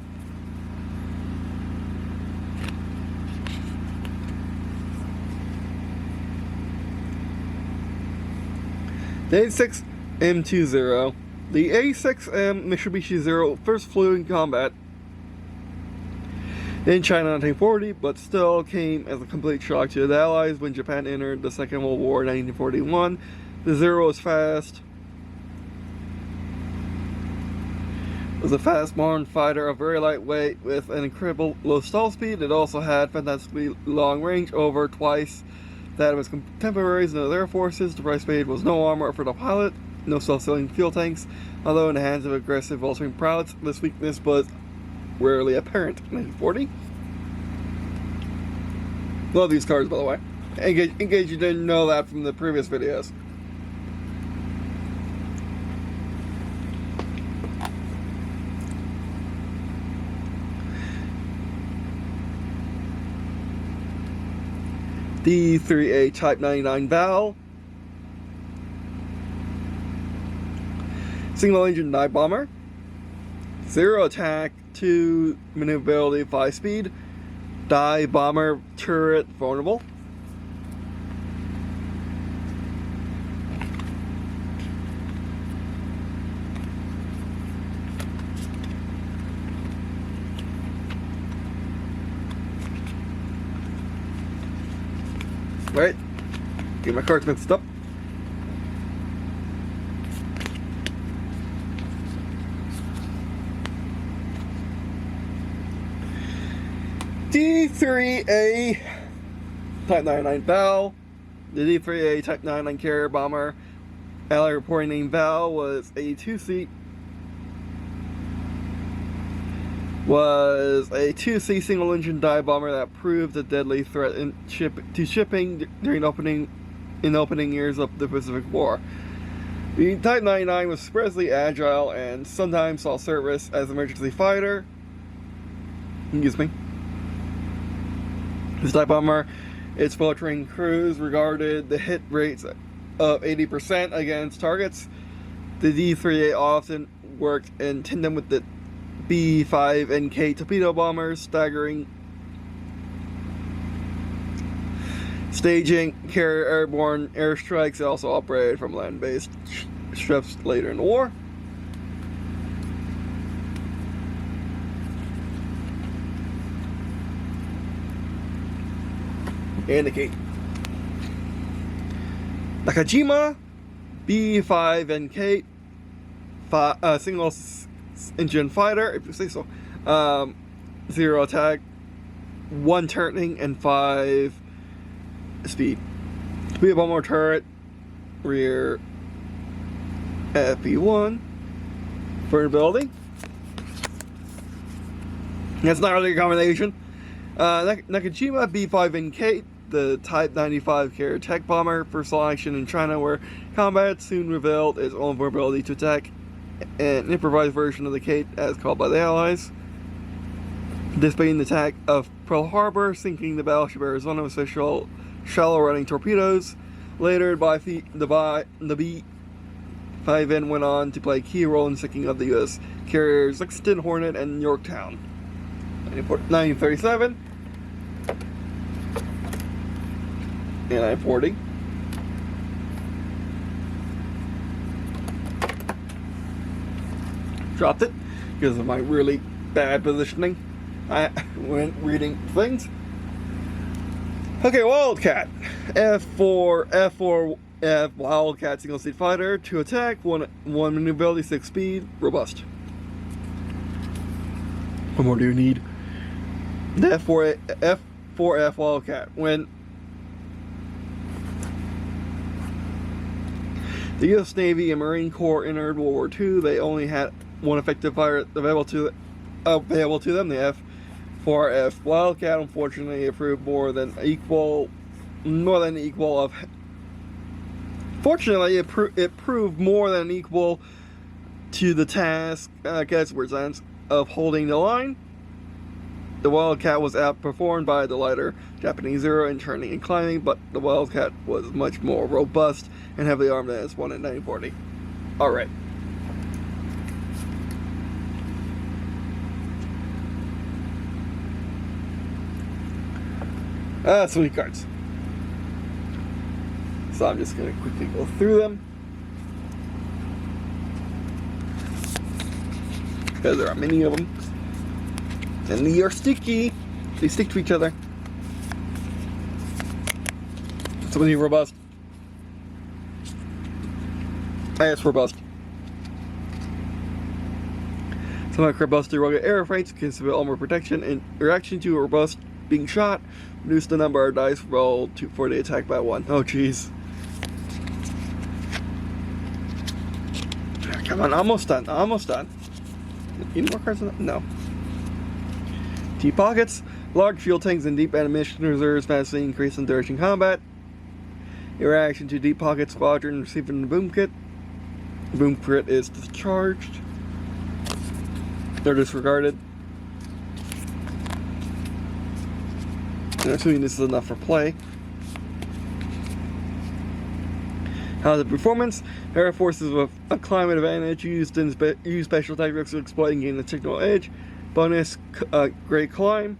The A6M20. The A6M Mitsubishi Zero first flew in combat in China in 1940, but still came as a complete shock to the Allies when Japan entered the Second World War in 1941. The Zero was fast. It was a fast modern fighter, a very lightweight with an incredible low stall speed. It also had fantastically long range, over twice that of its contemporaries in the air forces. The price paid was no armor for the pilot, no self-sealing fuel tanks, although in the hands of aggressive Vulture pilots, this weakness was rarely apparent. 1940. Love these cards, by the way. In case you didn't know that from the previous videos. D3A Type 99 Val, single engine dive bomber, 0 attack, 2 maneuverability, 5 speed, dive bomber turret vulnerable. Wait, get my cards mixed up. D3A Type 99 Val. The D3A Type 99 carrier bomber, ally reporting name Val, was a two-seat single engine dive bomber that proved a deadly threat to shipping during opening years of the Pacific War. The Type 99 was surprisingly agile and sometimes saw service as an emergency fighter. Excuse me. This dive bomber, its well-trained crews regarded the hit rates of 80% against targets. The D3A often worked in tandem with the B-5NK torpedo bombers, staging carrier airborne airstrikes. It also operated from land-based ships later in the war. Indicate. Nakajima B-5NK single engine fighter, if you say so. 0 attack, 1 turning, and 5 speed. We have one more turret, rear FP1 vulnerability. That's not really a combination. Nakajima B-5NK, the Type 95 carrier tech bomber, first saw action in China, where combat soon revealed its own vulnerability to attack an improvised version of the Kate as called by the Allies. Dissipating the attack of Pearl Harbor, sinking the battleship Arizona with official shallow running torpedoes. Later, the B-5N went on to play a key role in sinking of the U.S. carriers Lexington, Hornet, and Yorktown. 1937 and 1940. Dropped it because of my really bad positioning when reading things. Okay, Wildcat. F4F Wildcat single seat fighter, 2 attack, 1 maneuverability, 6 speed, robust. What more do you need? The F4F Wildcat. When the U.S. Navy and Marine Corps entered World War II, they only had one effective fighter available to them, the F4F Wildcat. Unfortunately, it proved more than equal of. Fortunately, it proved more than equal to the task of holding the line. The Wildcat was outperformed by the lighter Japanese Zero in turning and climbing, but the Wildcat was much more robust and heavily armed than its one in 1940. Alright. Sweet cards. So I'm just going to quickly go through them, because there are many of them. And they are sticky. They stick to each other. So when you're robust. It's robust. Some of robust rugged air fights can civil armor protection in reaction to a robust being shot. Reduce the number of dice rolled for the attack by 1. Oh jeez. Come on, almost done. Almost done. Any more cards on that? No. Deep pockets, large fuel tanks, and deep ammunition reserves vastly increase in duration combat. In reaction to deep pocket squadron receiving the boom kit. The boom kit is discharged. They're disregarded. I'm assuming this is enough for play. The performance, Air Forces with a climate advantage, use special tactics to exploit and gain the technical edge. Bonus, great climb.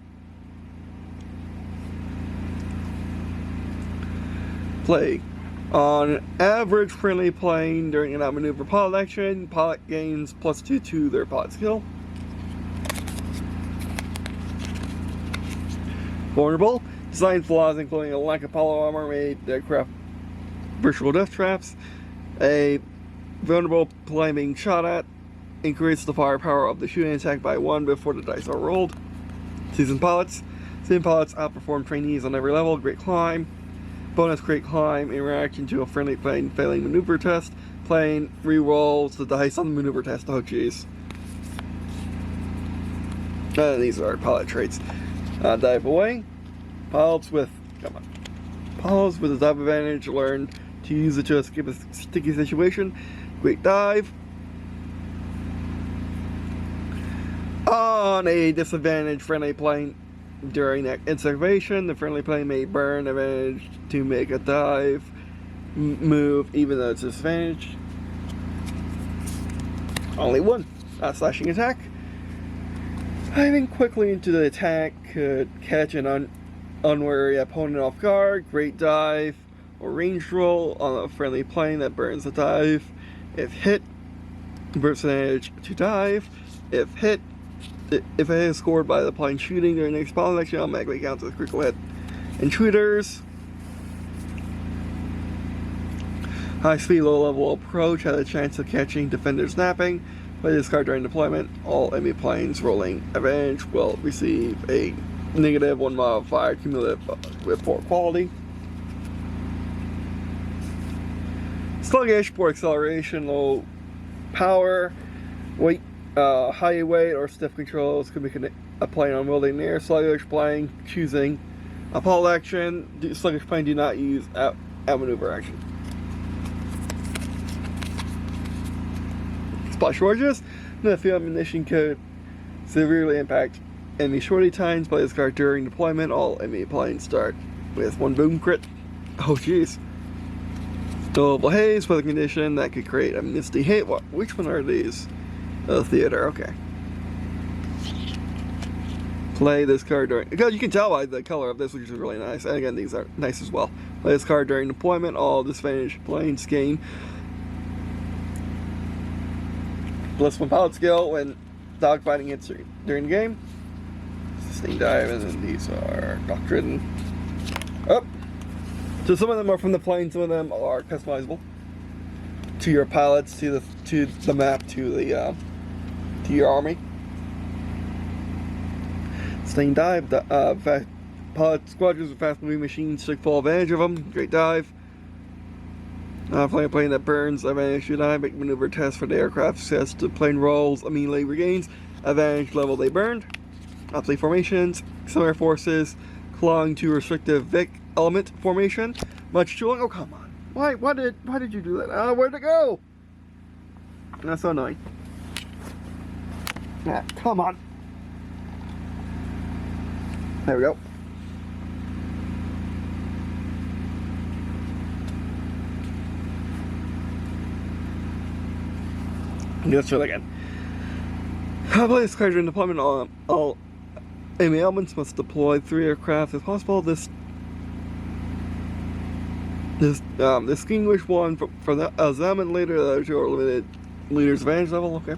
Play. On average friendly plane during an outmaneuver pilot action, pilot gains +2 to their pilot skill. Vulnerable. Design flaws including a lack of polo armor made aircraft virtual death traps. A vulnerable plane being shot at. Increase the firepower of the shooting attack by 1 before the dice are rolled. Seasoned pilots. Seasoned pilots outperform trainees on every level. Great climb. Bonus, great climb in reaction to a friendly plane failing maneuver test. Plane re-rolls the dice on the maneuver test. Oh jeez. These are pilot traits. Dive away. Pilots with a dive advantage learn to use it to escape a sticky situation. Great dive. On a disadvantaged friendly plane during excavation, the friendly plane may burn advantage to make a dive move even though it's disadvantaged. Only one. Slashing attack. Diving quickly into the attack could catch an unwary opponent off guard. Great dive or range roll on a friendly plane that burns the dive. If hit, percentage to dive. If hit, if it is scored by the plane shooting during the next pilot action, automatically counts as a critical hit. Intruders. High speed, low level approach has a chance of catching defenders snapping. Play this card during deployment. All enemy planes rolling advantage will receive a -1 modifier cumulative with poor quality. Sluggish, poor acceleration, low power, weight. High weight or stiff controls could make a plane unwieldy in the air. Sluggish plane choosing a pilot action. Sluggish plane do not use outmaneuver action. Splash shortages. The fuel ammunition could severely impact enemy shorty times. Play this card during deployment. All enemy planes start with 1 boom crit. Oh jeez. Global haze, weather condition that could create a misty haze. Which one are these? Theater, okay. Play this card during... You can tell by the color of this, which is really nice. And again, these are nice as well. Play this card during deployment. All disadvantaged planes gain +1 pilot skill when dogfighting hits during the game. Sustained dive, and then these are Doctrine. Oh! So some of them are from the plane, some of them are customizable to your pilots, to the map, to your army. Sustained dive. Pilot squadrons with fast-moving machines take full advantage of them. Great dive. Flying a plane that burns. Advantage to dive. Make maneuver test for the aircraft. Success to plane rolls. Immediately regains advantage level they burned. Obsolete formations. Some air forces clung to restrictive Vic element formation. Much too long. Oh come on! Why did you do that? Where'd it go? That's so annoying. Yeah, come on. There we go. Let's try that again. Play this card during deployment. All enemy elements must deploy 3 aircraft if possible. Distinguish one from the element later that is your limited leader's advantage level. Okay.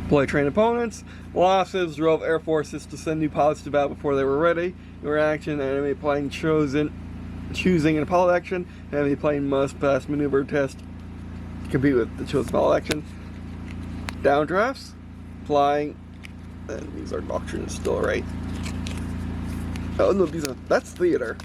Play train opponents. Losses drove air forces to send new pilots to battle before they were ready. Your action, enemy plane choosing in a pilot action. Enemy plane must pass maneuver test to compete with the chosen pilot action. Downdrafts. Flying. And these are doctrines still, right? Oh no, that's theater.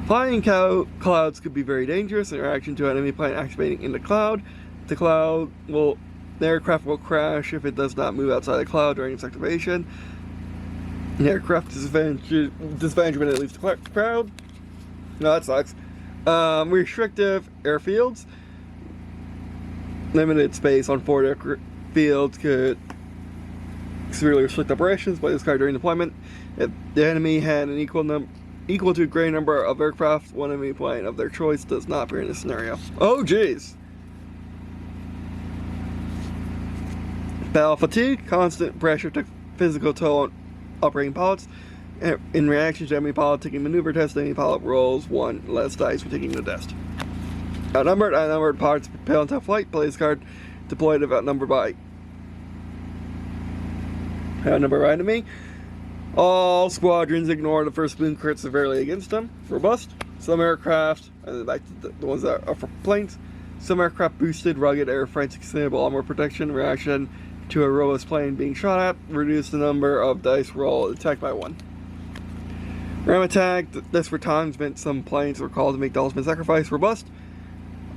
Flying clouds could be very dangerous in reaction to an enemy plane activating in the cloud. The aircraft will crash if it does not move outside the cloud during its activation. The aircraft disadvantage when it leaves the cloud. No, that sucks. Restrictive airfields. Limited space on forward airfields could severely restrict operations. Play this card during deployment. If the enemy had an equal to a greater number of aircraft, one enemy plane of their choice does not appear in this scenario. Oh jeez. Battle fatigue, constant pressure to physical toll on operating pilots. In reaction to enemy pilot taking maneuver test, enemy pilot rolls 1 less dice for taking the test. Outnumbered pilots propel into flight. Play this card deployed if outnumbered by enemy. All squadrons ignore the first boon crit severely against them. Robust. Some aircraft, and then back to the ones that are for planes. Some aircraft boosted, rugged, air fights, extendable armor protection. Reaction to a robust plane being shot at. Reduce the number of dice roll attacked by 1. Ram attack. Desperate times meant some planes were called to make the ultimate sacrifice. Robust.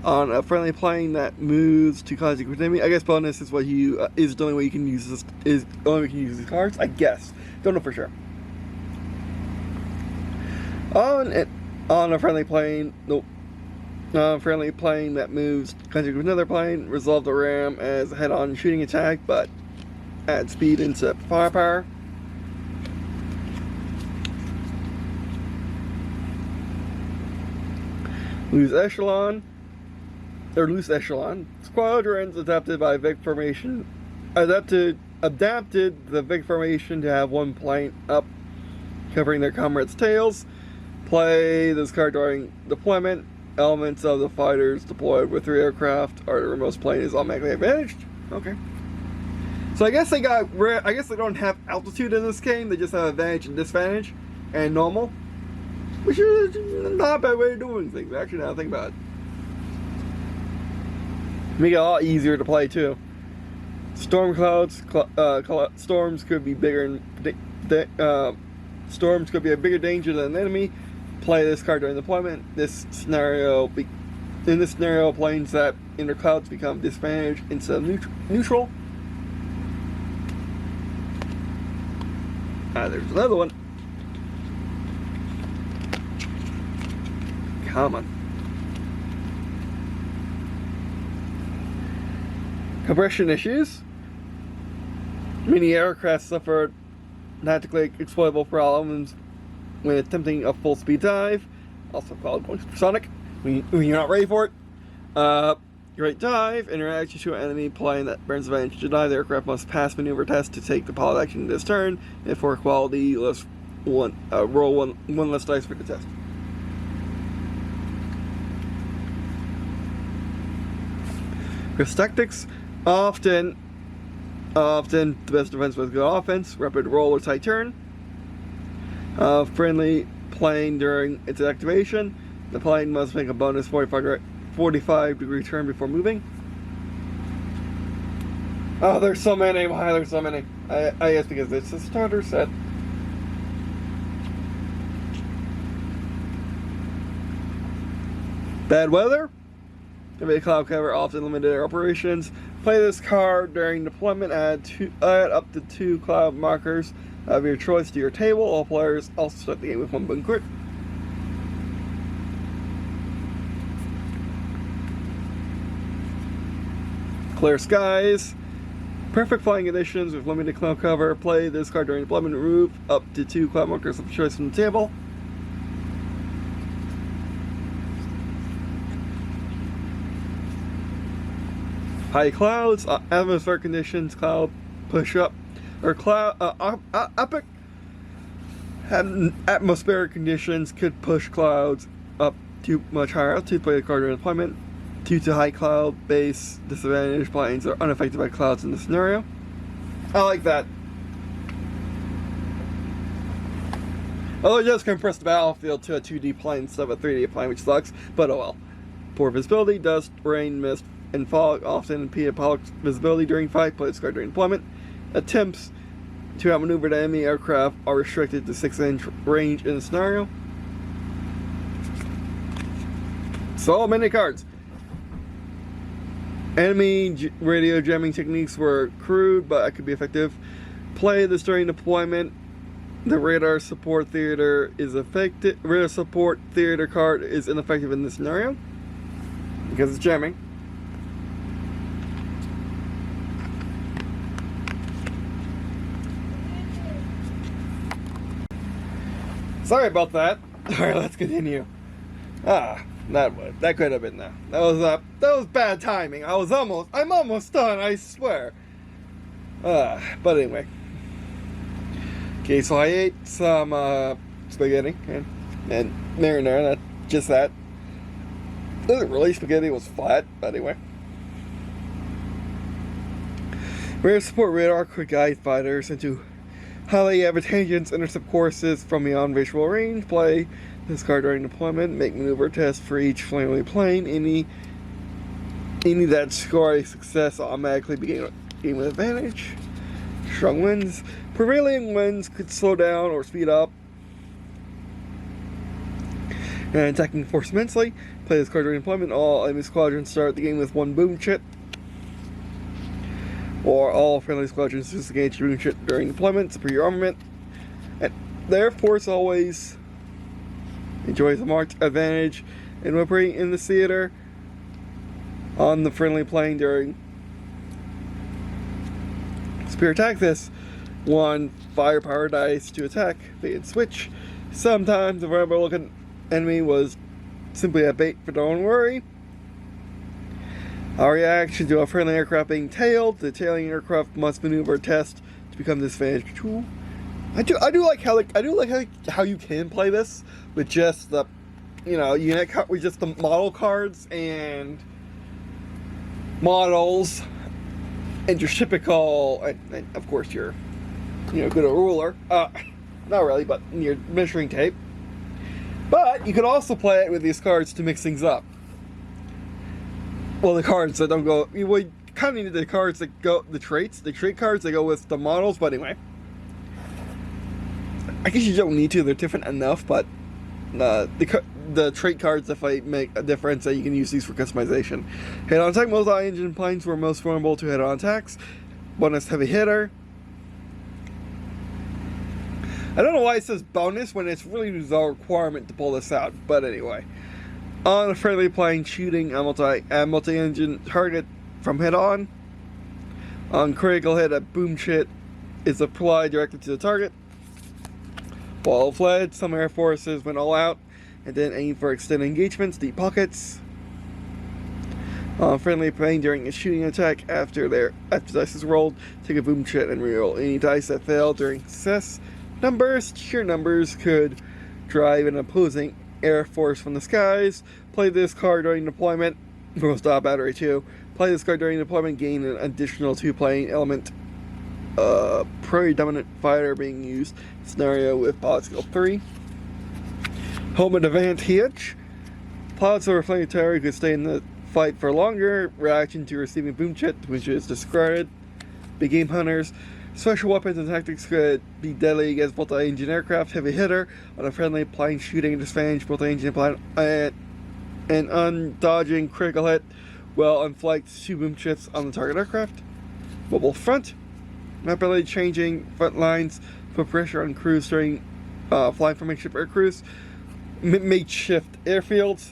On a friendly plane that moves to contact with enemy. I guess bonus is what you is the only way you can use this. Is the only way you can use these cards. I guess. Don't know for sure. On a friendly plane. Nope. Friendly plane that moves contact with another plane. Resolve the ram as a head-on shooting attack, but add speed instead of firepower. Loose echelon. Squadrons adapted by Vic formation. Adapted the Vic formation to have one plane up, covering their comrades' tails. Play this card during deployment. Elements of the fighters deployed with 3 aircraft or the remote plane is automatically advantaged. Okay. So I guess they don't have altitude in this game. They just have advantage and disadvantage and normal, which is not a bad way of doing things. Actually, now I think about it, make it a lot easier to play too. Storm clouds. Storms could be bigger. Storms could be a bigger danger than an enemy. Play this card during deployment. In this scenario, planes that enter clouds become disadvantaged instead of neutral. There's another one. Come on. Compression issues. Many aircraft suffered tactically exploitable problems when attempting a full speed dive, also called going supersonic, when you're not ready for it. Great dive, interaction to an enemy plane that burns advantage to dive. The aircraft must pass maneuver test to take the pilot action this turn, and for quality, roll one less dice for the test. Chris tactics, often the best defense with good offense, rapid roll or tight turn. Friendly plane during its activation. The plane must make a bonus 45 degree turn before moving. Oh, there's so many. Why there's so many? I guess because it's a starter set. Bad weather. Heavy cloud cover, often limited air operations. Play this card during deployment. Add up to 2 cloud markers of your choice to your table. All players also start the game with 1 boon crit. Clear skies. Perfect flying conditions with limited cloud cover. Play this card during deployment. Remove up to 2 cloud markers of choice from the table. High clouds, atmospheric conditions, cloud push up, or cloud epic atmospheric conditions could push clouds up to much higher altitude. Play the card during deployment. Due to high cloud base disadvantage, planes are unaffected by clouds in this scenario. I like that. Although it does compress the battlefield to a 2D plane instead of a 3D plane, which sucks, but oh well. Poor visibility, dust, rain, mist, and fog often impede pilot visibility during fight. Play this card during deployment. Attempts to outmaneuver the enemy aircraft are restricted to 6-inch range in the scenario. So many cards. Enemy radio jamming techniques were crude, but it could be effective. Play this during deployment. The radar support theater is effective. Radar support theater card is ineffective in this scenario because it's jamming. Sorry about that. Alright, let's continue. That could have been that. That was bad timing. I'm almost done, I swear. But anyway. Okay, so I ate some spaghetti and marinara. Just that. It wasn't really spaghetti, it was flat, but anyway. We're to support radar quick guide fighters into highly advantageous intercept courses from beyond visual range. Play this card during deployment. Make maneuver tests for each flammable plane. Any that score a success automatically begin a game with advantage. Strong winds. Prevailing winds could slow down or speed up and attacking force immensely. Play this card during deployment. All enemy squadrons start the game with one boom chit. Or all friendly squadrons disengage boom chit during deployment. Superior armament. And their force always enjoys a marked advantage in operating in the theater on the friendly plane during superior attack. This one firepower dice to attack. They can switch. Sometimes the vulnerable looking enemy was simply a bait for don't worry. Our reaction to a friendly aircraft being tailed. The tailing aircraft must maneuver test to become disadvantaged tool. I do like how you can play this with just the unit with just the model cards and models and your typical and of course your good ruler. Not really, but your measuring tape. But you could also play it with these cards to mix things up. Well, the cards that don't go, you would kind of need the cards that go, the trait cards that go with the models, but anyway. I guess you don't need to, they're different enough, but the trait cards definitely make a difference, that you can use these for customization. Head-on attack, multi-engine planes were most vulnerable to head-on attacks. Bonus heavy hitter. I don't know why it says bonus when it's really the requirement to pull this out, but anyway. On a friendly plane, shooting a multi-engine target from head-on. On critical hit, a boom chit is applied directly to the target. While fled, some air forces went all out and then aim for extended engagements, deep pockets. On a friendly plane during a shooting attack, after dice is rolled, take a boom chit and reroll any dice that fail during success. Numbers. Sheer numbers could drive an opposing air force from the skies. Play this card during deployment. Stop battery 2. Play this card during deployment. Gain an additional 2 plane element. Predominant fighter being used. Scenario with pilot skill 3. Home of Deviant Art. Pilots of reflectory could stay in the fight for longer. Reaction to receiving boom chit, which is discarded. Big game hunters. Special weapons and tactics could be deadly against multi-engine aircraft. Heavy hitter on a friendly plane, shooting disadvantage multi-engine plane and undodging critical hit while on flight 2 boom chits on the target aircraft. Mobile front, rapidly changing front lines, put pressure on crews during flying for makeshift air crews. Makeshift airfields.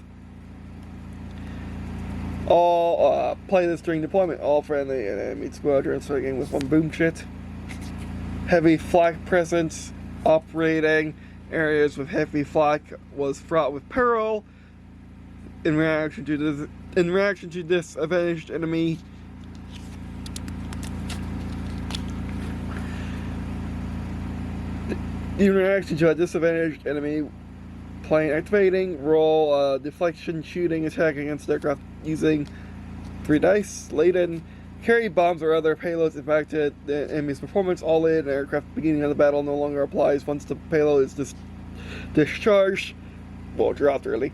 All play this during deployment. All friendly and enemy squadrons again with 1 boom chit. Heavy flak presence. Operating areas with heavy flak was fraught with peril. In reaction to this disadvantaged enemy. In reaction to a disadvantaged enemy plane activating, roll deflection, shooting, attack against aircraft using 3 dice. Laden, carry bombs or other payloads impacted the enemy's performance. All laden aircraft beginning of the battle no longer applies once the payload is discharged. Well, dropped really.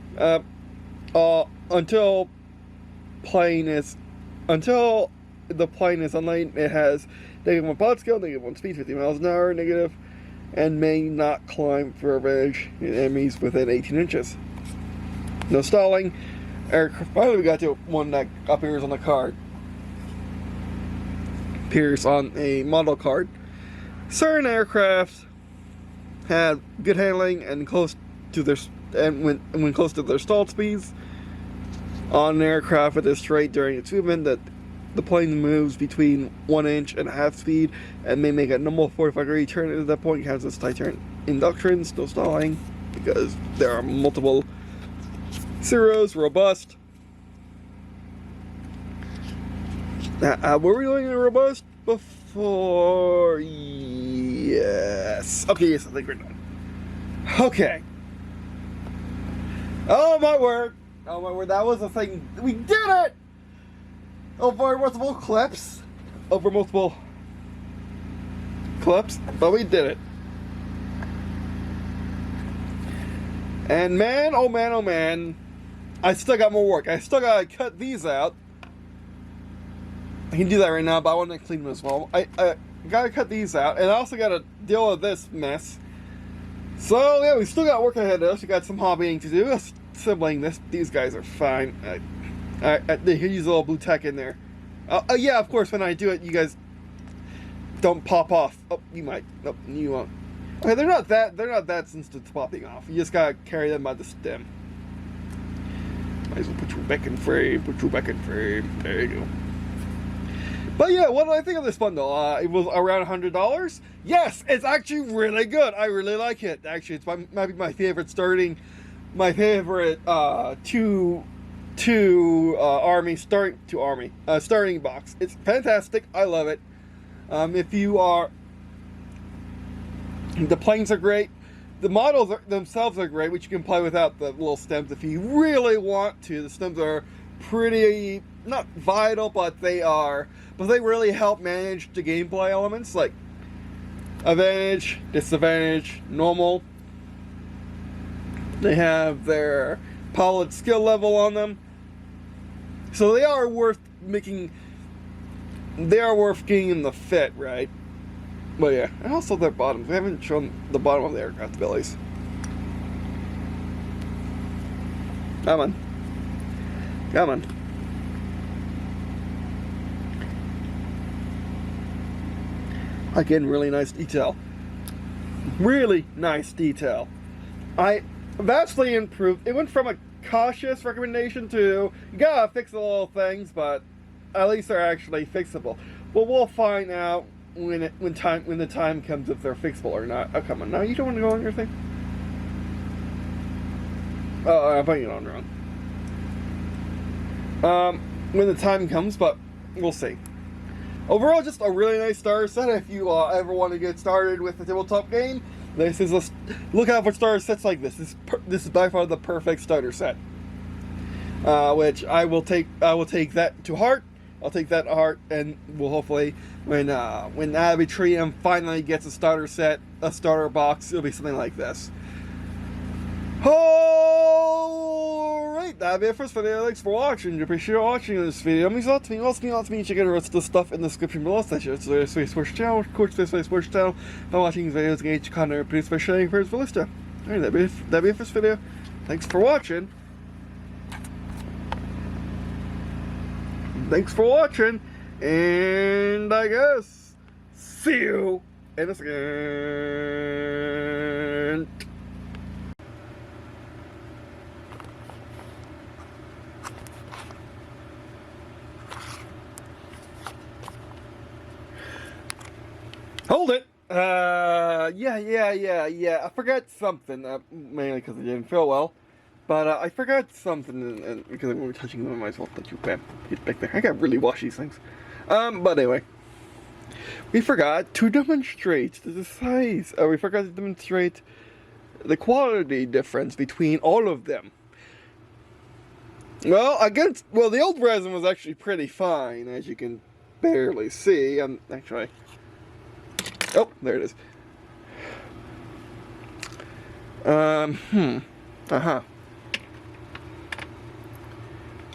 Until the plane is unladen, it has -1 pod skill, -1 speed, 50 miles an hour, negative, and may not climb for advantage in enemies within 18 inches. No stalling. Finally, we got to one that appears on the card. Appears on a model card. Certain aircraft had good handling and when close to their stall speeds. On an aircraft with this trait during its movement, that the plane moves between 1 inch and a half speed and may make a normal 45-degree turn. At that point, counts as tight turn. Inductions, no stalling. because there are multiple zeros, robust. Were we doing a robust before? Yes. Okay, yes, I think we're done. Okay. Oh my word. Oh my word, that was a thing. We did it! Over multiple clips. Over multiple clips, but we did it. And man, oh man, oh man, I still got more work. I still gotta cut these out. I can do that right now, but I want to clean them as well. I gotta cut these out, and I also gotta deal with this mess. So yeah, we still got work ahead of us. We got some hobbying to do. Assembling this. These guys are fine. They can use a little blue tech in there. Yeah, of course. When I do it, you guys don't pop off. Oh, you might. Nope, you won't. Okay, they're not that sensitive to popping off. You just gotta carry them by the stem. Might as well put you back in frame. Put you back in frame. There you go. But yeah, what did I think of this bundle? It was around $100. Yes, it's actually really good. I really like it. Actually, it's might be my favorite starting starting box. It's fantastic. I love it. If you are, the planes are great. The models themselves are great, which you can play without the little stems if you really want to. The stems are pretty, not vital, but they really help manage the gameplay elements, like advantage, disadvantage, normal. They have their pilot skill level on them, so they are worth getting in the fit, right? But yeah, and also their bottoms. We haven't shown the bottom of the aircraft bellies. Come on. Come on. Again, really nice detail. Really nice detail. I vastly improved. It went from a cautious recommendation to you gotta fix the little things, but at least they're actually fixable. Well, we'll find out when the time comes if they're fixable or not. Oh, come on, now you don't want to go on your thing. Oh, I'm putting it on wrong. When the time comes, but we'll see. Overall, just a really nice starter set. If you ever want to get started with a tabletop game, this is look out for starter sets like this. This is by far the perfect starter set. Which I will take that to heart. I'll take that to heart, and we'll hopefully when Abitrium finally gets a starter set, a starter box, it'll be something like this. Alright, that'll be it for this video. Thanks for watching. I appreciate watching this video. It means a lot to me. Check out the rest of the stuff in the description below. Such as the Space Sports channel, of course, the Space Sports channel. By watching these videos, engage content produced by sharing for Ballista. Alright, that'll be it for this video. Thanks for watching. And I guess see you in a second. Hold it. Yeah. I forgot something. Mainly because I didn't feel well. But I forgot something, and because we were touching them, I might as well touch you. Bam, get back there. I gotta really wash these things. But anyway, we forgot to demonstrate the size. We forgot to demonstrate the quality difference between all of them. Well, the old Ryzen was actually pretty fine, as you can barely see. Actually, oh, there it is.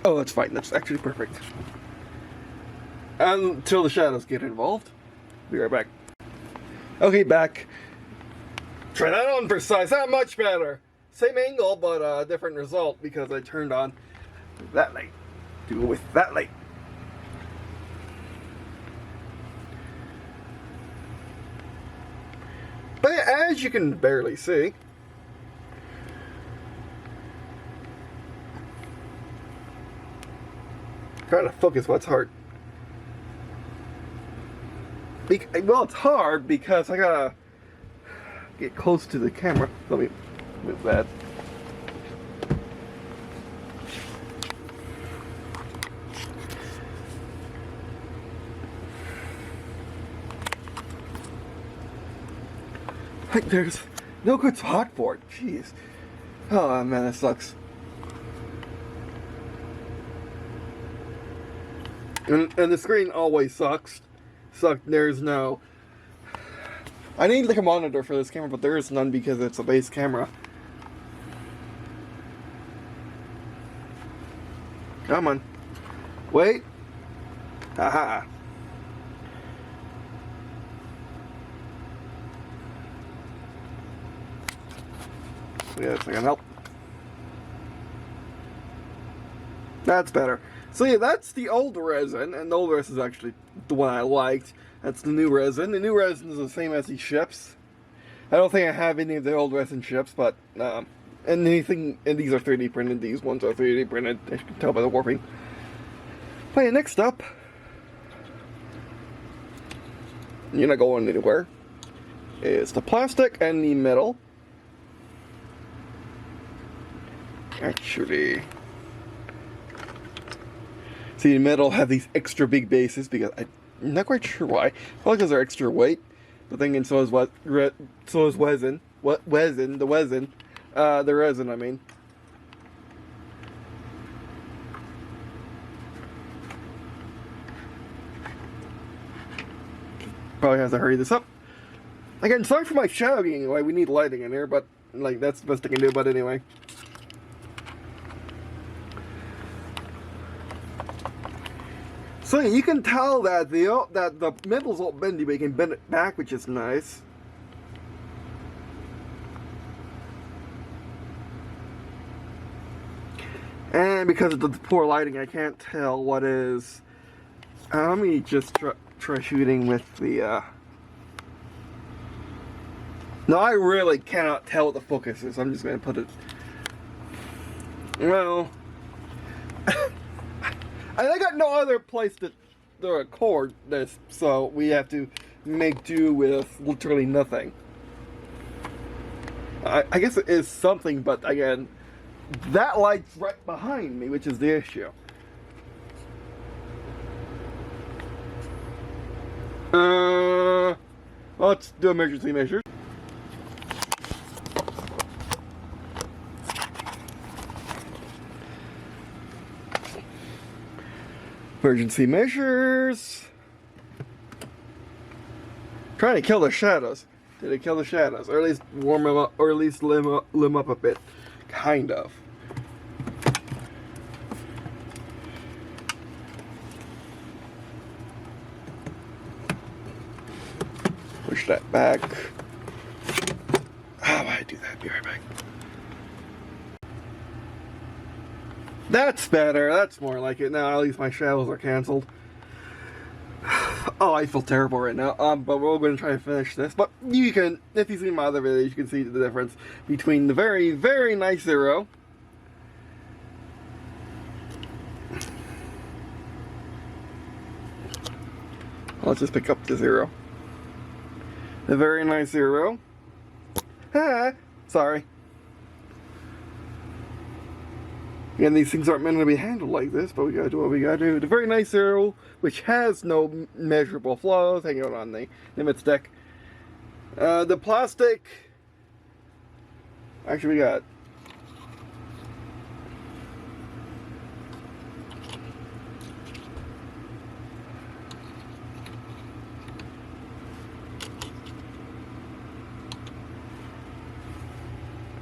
Oh, that's fine. That's actually perfect. Until the shadows get involved. Be right back. Okay, back. Try that on for size. Not much better. Same angle, but different result because I turned on that light to go with that light. But as you can barely see, trying to focus what's hard. Well, it's hard because I gotta get close to the camera. Let me with that. Like, there's no good spot for it. Jeez. Oh man, that sucks. And the screen always sucks. There's no... I need like a monitor for this camera, but there is none because it's a base camera. Come on. Wait. Haha. Yeah, it's not gonna help. That's better. So yeah, that's the old resin, and the old resin is actually the one I liked. That's the new resin. The new resin is the same as he ships. I don't think I have any of the old resin ships, but and these are 3D printed. These ones are 3D printed. As you can tell by the warping. But yeah, next up, you're not going anywhere. Is the plastic and the metal. Actually, see, the metal have these extra big bases because I'm not quite sure why. Probably because they're extra weight. But thinking so is resin. The resin, I mean. Probably have to hurry this up. Again, sorry for my shouting anyway. We need lighting in here, but like that's the best I can do. But anyway. So you can tell that the metal's all bendy, but you can bend it back, which is nice. And because of the poor lighting, I can't tell what is. Let me just try shooting with the. No, I really cannot tell what the focus is. I'm just going to put it. Well. I got no other place to record this, so we have to make do with literally nothing. I guess it is something, but again, that light's right behind me, which is the issue. Let's do emergency measures. Emergency measures. Trying to kill the shadows. Did it kill the shadows? Or at least warm them up, or at least lim up a bit. Kind of. Push that back. How do I do that? Be right back. That's better. That's more like it. Now at least my shadows are canceled. Oh, I feel terrible right now. But we're going to try to finish this. But you can, if you see my other videos, you can see the difference between the very, very nice Zero. Let's just pick up the Zero. The very nice Zero. Ah, sorry. And these things aren't meant to be handled like this, but we gotta do what we gotta do. The very nice Zero, which has no measurable flaws, hanging out on the limits deck. The plastic. Actually, we got.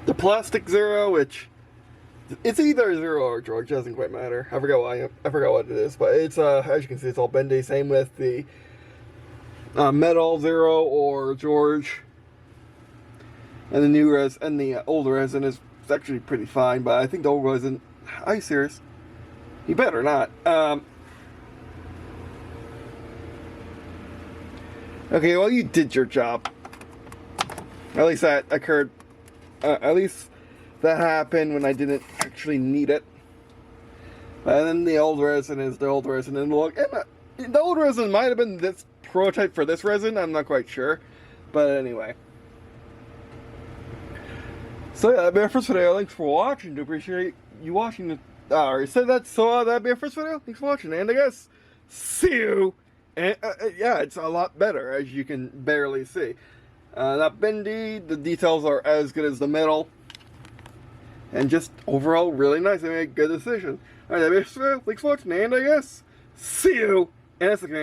The plastic Zero, which. It's either Zero or George, doesn't quite matter. I forgot what it is, but it's as you can see, it's all bendy. Same with the metal Zero or George, and the new resin and the old resin is actually pretty fine. But I think the old resin, are you serious? You better not. Okay, well you did your job. At least that occurred. At least. That happened when I didn't actually need it. And then the old resin is the old resin. And look, the old resin might have been this prototype for this resin. I'm not quite sure. But anyway. So yeah, that'd be our first video. Thanks for watching. Do appreciate you watching. I already said that, so that'd be our first video. Thanks for watching, and I guess see you. And yeah, it's a lot better, as you can barely see. Not bendy. The details are as good as the metal, and just overall really nice. I made a good decision. All right, that'd be our first video. Thanks for watching, and I guess see you in a second.